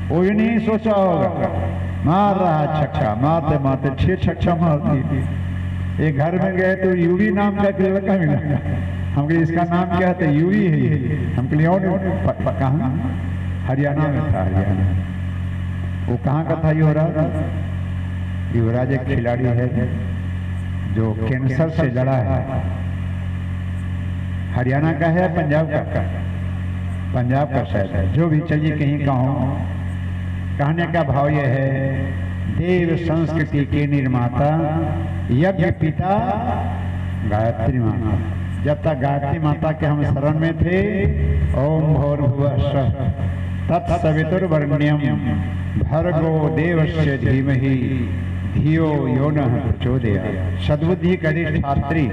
कोई नहीं सोचा होगा। मार रहा छक्का, मारते मारते 6 छक्का मारती थी। एक घर में गए तो यूवी नाम का एक लड़का मिला। हम कहे इसका नाम क्या है? यूवी है। हम कहे और कहाँ? हरियाणा में था। हरियाणा वो कहाँ का था युवराज? युवराज एक खिलाड़ी है जो कैंसर से लड़ा है। हरियाणा का है, पंजाब का? पंजाब का शायद है। जो भी चलिए कहीं का हो, कहने का भाव यह है, देव संस्कृति के निर्माता यज्ञ पिता गायत्री माता। जब तक गायत्री माता के हम शरण में थे, ओम भूर्भुवः स्वः तत्सवितुर्वरेण्यं भर्गो देवस्य धीमहि धियो यो नः प्रचोदयात्। सद्बुद्धि के अधिष्ठात्री,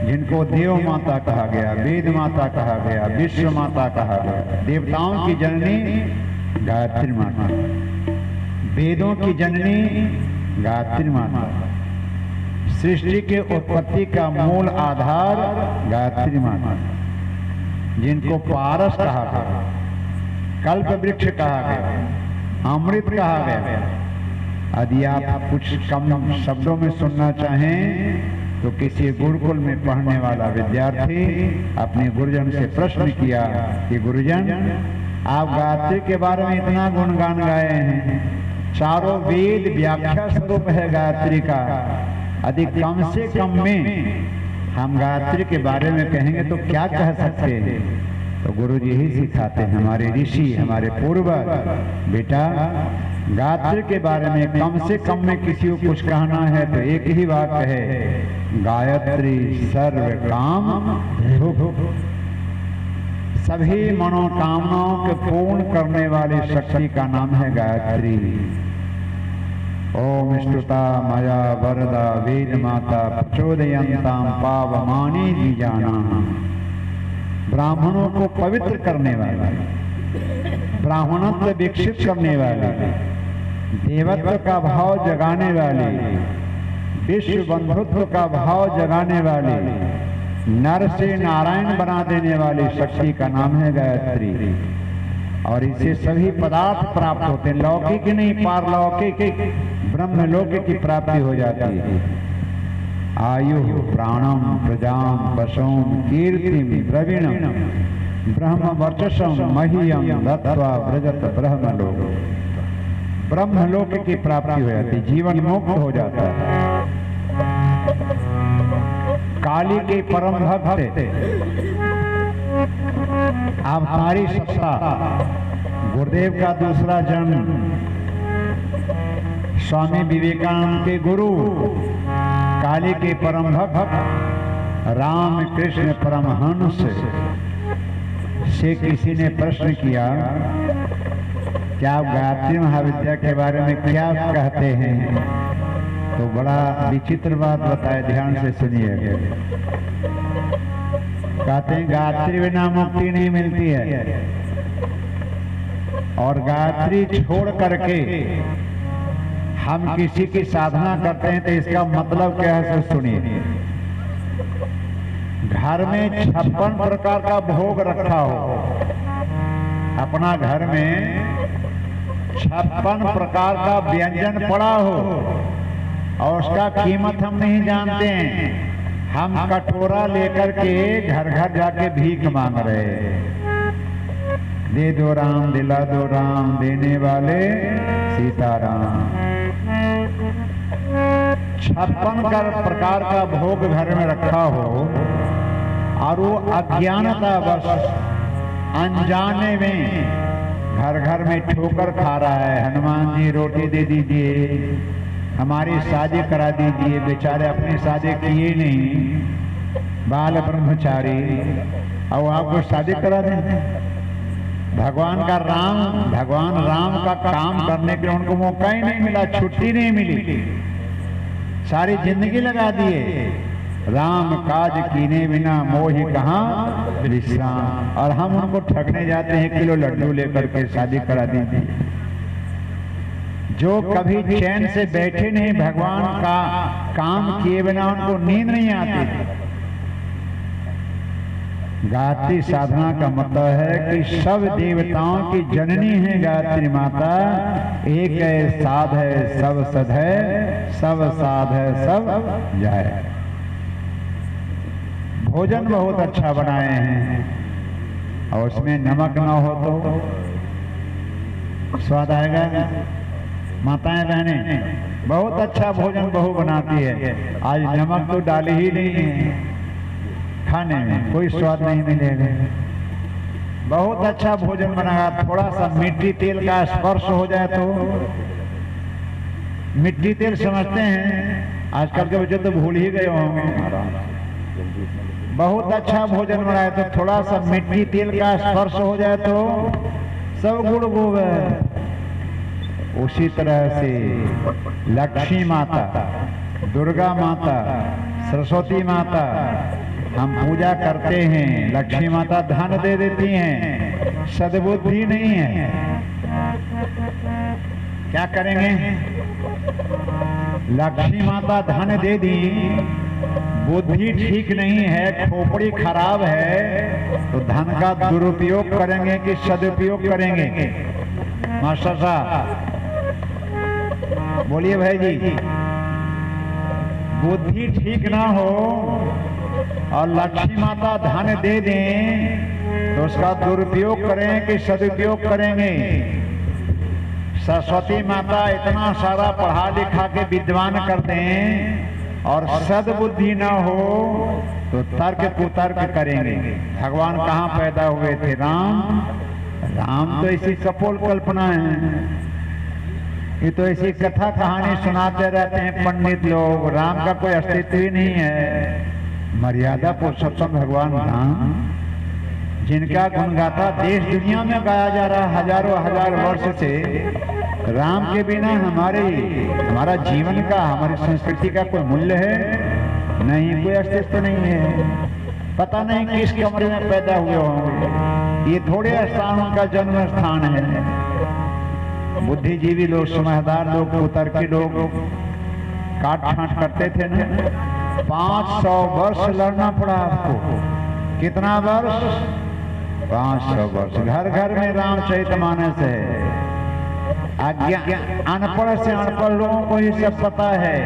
जिनको देव माता कहा गया, वेद माता कहा गया, विश्व माता कहा गया, देवताओं की जननी गायत्री माता, वेदों की जननी गायत्री माता, सृष्टि के उत्पत्ति का मूल आधार गायत्री माता, जिनको पारस कहा गया, कल्प वृक्ष कहा गया, अमृत कहा गया। यदि आप कुछ कम शब्दों में सुनना चाहें तो किसी गुरुकुल में पढ़ने वाला विद्यार्थी अपने गुरुजन से प्रश्न किया कि गुरुजन, आप गायत्री के बारे में इतना गुणगान गाए हैं, चारों वेद व्याख्या स्वरूप है गायत्री का, यदि कम से कम में हम गायत्री के बारे में कहेंगे तो क्या कह सकते हैं? तो गुरु जी ही सिखाते हैं, हमारे ऋषि, हमारे पूर्वज, बेटा गायत्री के बारे में कम से कम में किसी को कुछ कहना है तो एक ही वाक्य है, गायत्री सर्व काम भुक्। सभी मनोकामनाओं को पूर्ण करने वाली शक्ति का नाम है गायत्री। ओम स्तुता मया वरदा वेद माता प्रचोदयन्तां पावमानी द्विजाना। ब्राह्मणों को पवित्र करने वाली, ब्राह्मणत्व विकसित करने वाली, देवत्व का भाव जगाने वाली, विश्व बंधुत्व का भाव जगाने वाली, नर से नारायण बना देने वाली शक्ति का नाम है गायत्री। और इससे सभी पदार्थ प्राप्त होते हैं, लौकिक नहीं पारलौकिक, ब्रह्मलोक की प्राप्ति हो जाती है। आयु प्राणम प्रजाम पशुम कीर्तिम द्रविणम ब्रह्म वर्चसम मह्यम दत्वा व्रजत ब्रह्मलोक। ब्रह्मलोक की प्राप्ति हो जाती, जीवन मुक्त हो जाता है। काली के परम भक्त अवतारी सत्ता, गुरुदेव का दूसरा जन्म, स्वामी विवेकानंद के गुरु, काली के परम भक्त राम कृष्ण परमहंस से किसी ने प्रश्न किया कि आप गायत्री महाविद्या के बारे में क्या कहते हैं? तो बड़ा विचित्र बात बताए, ध्यान से सुनिए। कहते हैं गायत्री बिना मुक्ति नहीं मिलती है, और गायत्री छोड़ करके हम किसी की साधना करते हैं तो इसका मतलब क्या है, सो सुनिए। घर में 56 प्रकार का भोग रखा हो, अपना घर में 56 प्रकार का व्यंजन पड़ा हो और उसका कीमत हम नहीं जानते हैं, हम कटोरा लेकर के घर घर जाके भीख मांग रहे। दे दो राम, दिला दो राम, देने वाले सीताराम। 56 प्रकार का भोग घर में रखा हो और वो अज्ञानता बस अनजाने में घर घर में ठोकर खा रहा है। हनुमान जी रोटी दे दीजिए, हमारी शादी करा दीजिए। बेचारे अपनी शादी किए नहीं, बाल ब्रह्मचारी, और आपको शादी करा दें। भगवान राम का काम करने के लिए उनको मौका ही नहीं मिला, छुट्टी नहीं मिली, सारी जिंदगी लगा दिए। राम काज कीने बिना मोहि कहाँ विश्राम, और हम उनको ठगने जाते हैं, किलो लड्डू लेकर के शादी करा दीजिए। जो कभी चैन से बैठे नहीं, भगवान का काम किए बिना उनको नींद नहीं आती। गायत्री साधना का मतलब है कि सब देवताओं की जननी है गायत्री माता। एक है, साध है, सब सद है, सब साध है, सब जाए। भोजन बहुत अच्छा बनाए हैं, और उसमें नमक ना हो तो स्वाद आएगा। माताएं बहनें, बहुत अच्छा भोजन बहू बनाती है। आज नमक तो डाली ही नहीं है, खाने में कोई स्वाद नहीं मिलेगा। बहुत अच्छा भोजन बनाया, थोड़ा सा मिट्टी तेल का स्पर्श हो जाए तो। मिट्टी तेल समझते हैं, आजकल के बच्चे तो भूल ही गए होंगे। बहुत अच्छा भोजन बनाए तो थोड़ा सा मिट्टी तेल का स्पर्श हो जाए तो सब गुड़ गोबर। उसी तरह से लक्ष्मी माता, दुर्गा माता, सरस्वती माता हम पूजा करते हैं। लक्ष्मी माता धन दे देती हैं, सद्बुद्धि नहीं है, क्या करेंगे? लक्ष्मी माता धन दे दी, बुद्धि ठीक नहीं है, खोपड़ी खराब है, तो धन का दुरुपयोग करेंगे कि सदुपयोग करेंगे? मास्टर साहब बोलिए भाई जी। बुद्धि ठीक ना हो और लक्ष्मी माता धन दे दें तो उसका दुरुपयोग करें कि सदुपयोग करेंगे? सरस्वती माता इतना सारा पढ़ा लिखा के विद्वान कर दें और सद्बुद्धि ना हो तो तर्क कुतर्क करेंगे। भगवान कहाँ पैदा हुए थे? राम तो ऐसी कपोल कल्पना है, ये तो ऐसी कथा कहानी सुनाते रहते हैं पंडित लोग। राम का कोई अस्तित्व ही नहीं है। मर्यादा पुरुषोत्तम भगवान राम, जिनका गुणगाथा देश दुनिया में गाया जा रहा है हजारों हजार वर्ष से। राम के बिना हमारा जीवन का, हमारी संस्कृति का कोई मूल्य है नहीं, कोई अस्तित्व नहीं है। पता नहीं किस कमरे में पैदा हुए होंगे, ये थोड़े स्थान उनका जन्म स्थान है। बुद्धिजीवी लोग, समझदार लोग, कुतर्की लोग काट छांट करते थे ना। 500 वर्ष लड़ना पड़ा आपको। कितना वर्ष? 500 वर्ष। घर घर में रामचरितमानस है। अनपढ़ से अनपढ़ लोगों को ही सब पता है,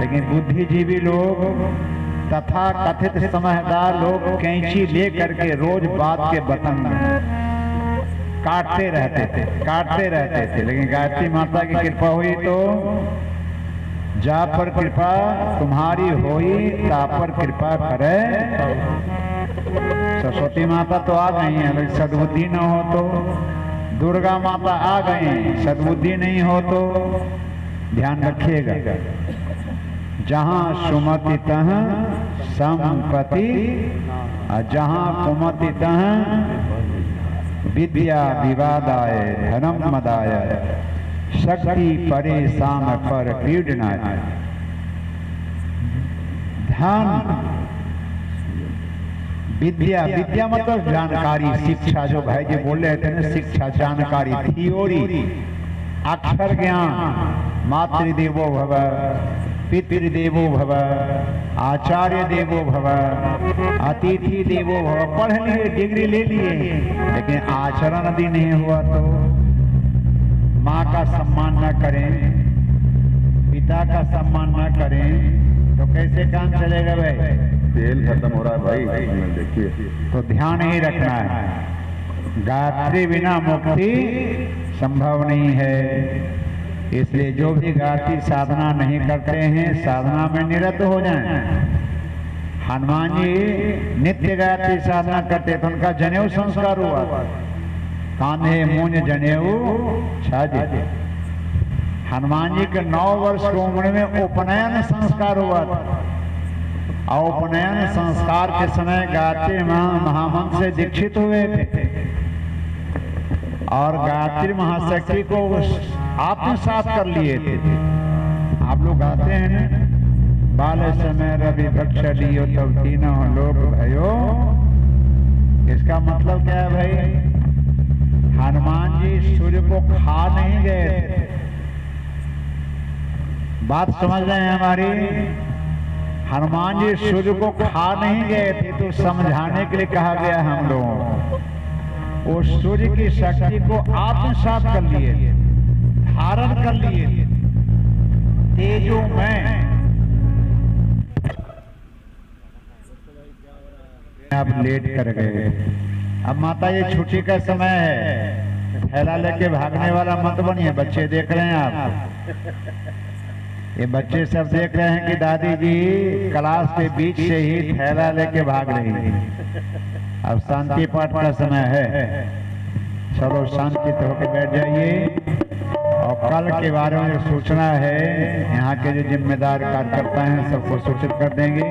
लेकिन बुद्धिजीवी लोग तथा कथित समझदार लोग कैंची ले करके रोज बात के बतन काटते रहते थे। लेकिन गायत्री माता की कृपा हुई तो जा पर कृपा तुम्हारी होई ता पर कृपा करे। सरस्वती माता तो आ गई है, लेकिन सद्बुद्धि न हो तो, दुर्गा माता आ गई, सद्बुद्धि नहीं हो तो ध्यान रखिएगा। जहां सुमति तह संपत्ति, जहां कुमति तह विद्या विवादाय धनम मदाय, शक्ति परे साम पर पीड़नाय। धन विद्या, विद्या मतलब जानकारी, शिक्षा। जो भाई जी बोल रहे थे ना, शिक्षा जानकारी, थियोरी, अक्षर ज्ञान। मातृदेवो भव, पितृदेवो भव, आचार्य देवो भव, अतिथि देवो भव। पढ़ लिए, डिग्री ले लिए, लेकिन आचरण यदि नहीं हुआ तो माँ का सम्मान न करें, पिता का सम्मान न करें, तो कैसे काम चलेगा भाई? तेल खत्म हो रहा है भाई, देखिए। तो ध्यान ही रखना है, गायत्री बिना मुक्ति संभव नहीं है। इसलिए जो भी गायत्री साधना नहीं करते हैं, साधना में निरत हो जाएं। हनुमान जी नित्य गायत्री साधना करते तो उनका जनेऊ संस्कार हुआ, कांधे मूंज जनेऊ छाज। हनुमान जी के 9 वर्ष की उम्र में उपनयन संस्कार हुआ था, और उपनयन संस्कार के समय गायत्री महामंत्र से दीक्षित हुए थे, और गायत्री महाशक्ति को आत्मसात कर लिए थे। आप लोग गाते हैं ना, बाल समय रवि भक्ष लियो तब तीनों लोक भयो। इसका मतलब क्या है भाई? हनुमान जी सूर्य को खा नहीं गए थे। बात समझ रहे हैं हमारी? हनुमान जी सूर्य को खा नहीं गए थे, तो समझाने के लिए कहा गया हम लोगों को। वो सूर्य की शक्ति को आत्मसात कर लिए, धारण कर लिए, तेजो में। आप लेट कर गए। अब माता ये छुट्टी का समय है, थैला लेके भागने वाला मत बनिए। बच्चे देख रहे हैं आप, ये बच्चे सब देख रहे हैं कि दादी जी क्लास के बीच से ही थैला लेके भाग रही है। अब शांति पाठ का समय है, चलो शांति तो होकर बैठ जाइए। और कल के बारे में जो सूचना है, यहाँ के जो जिम्मेदार कार्यकर्ता हैं सबको सूचित कर देंगे।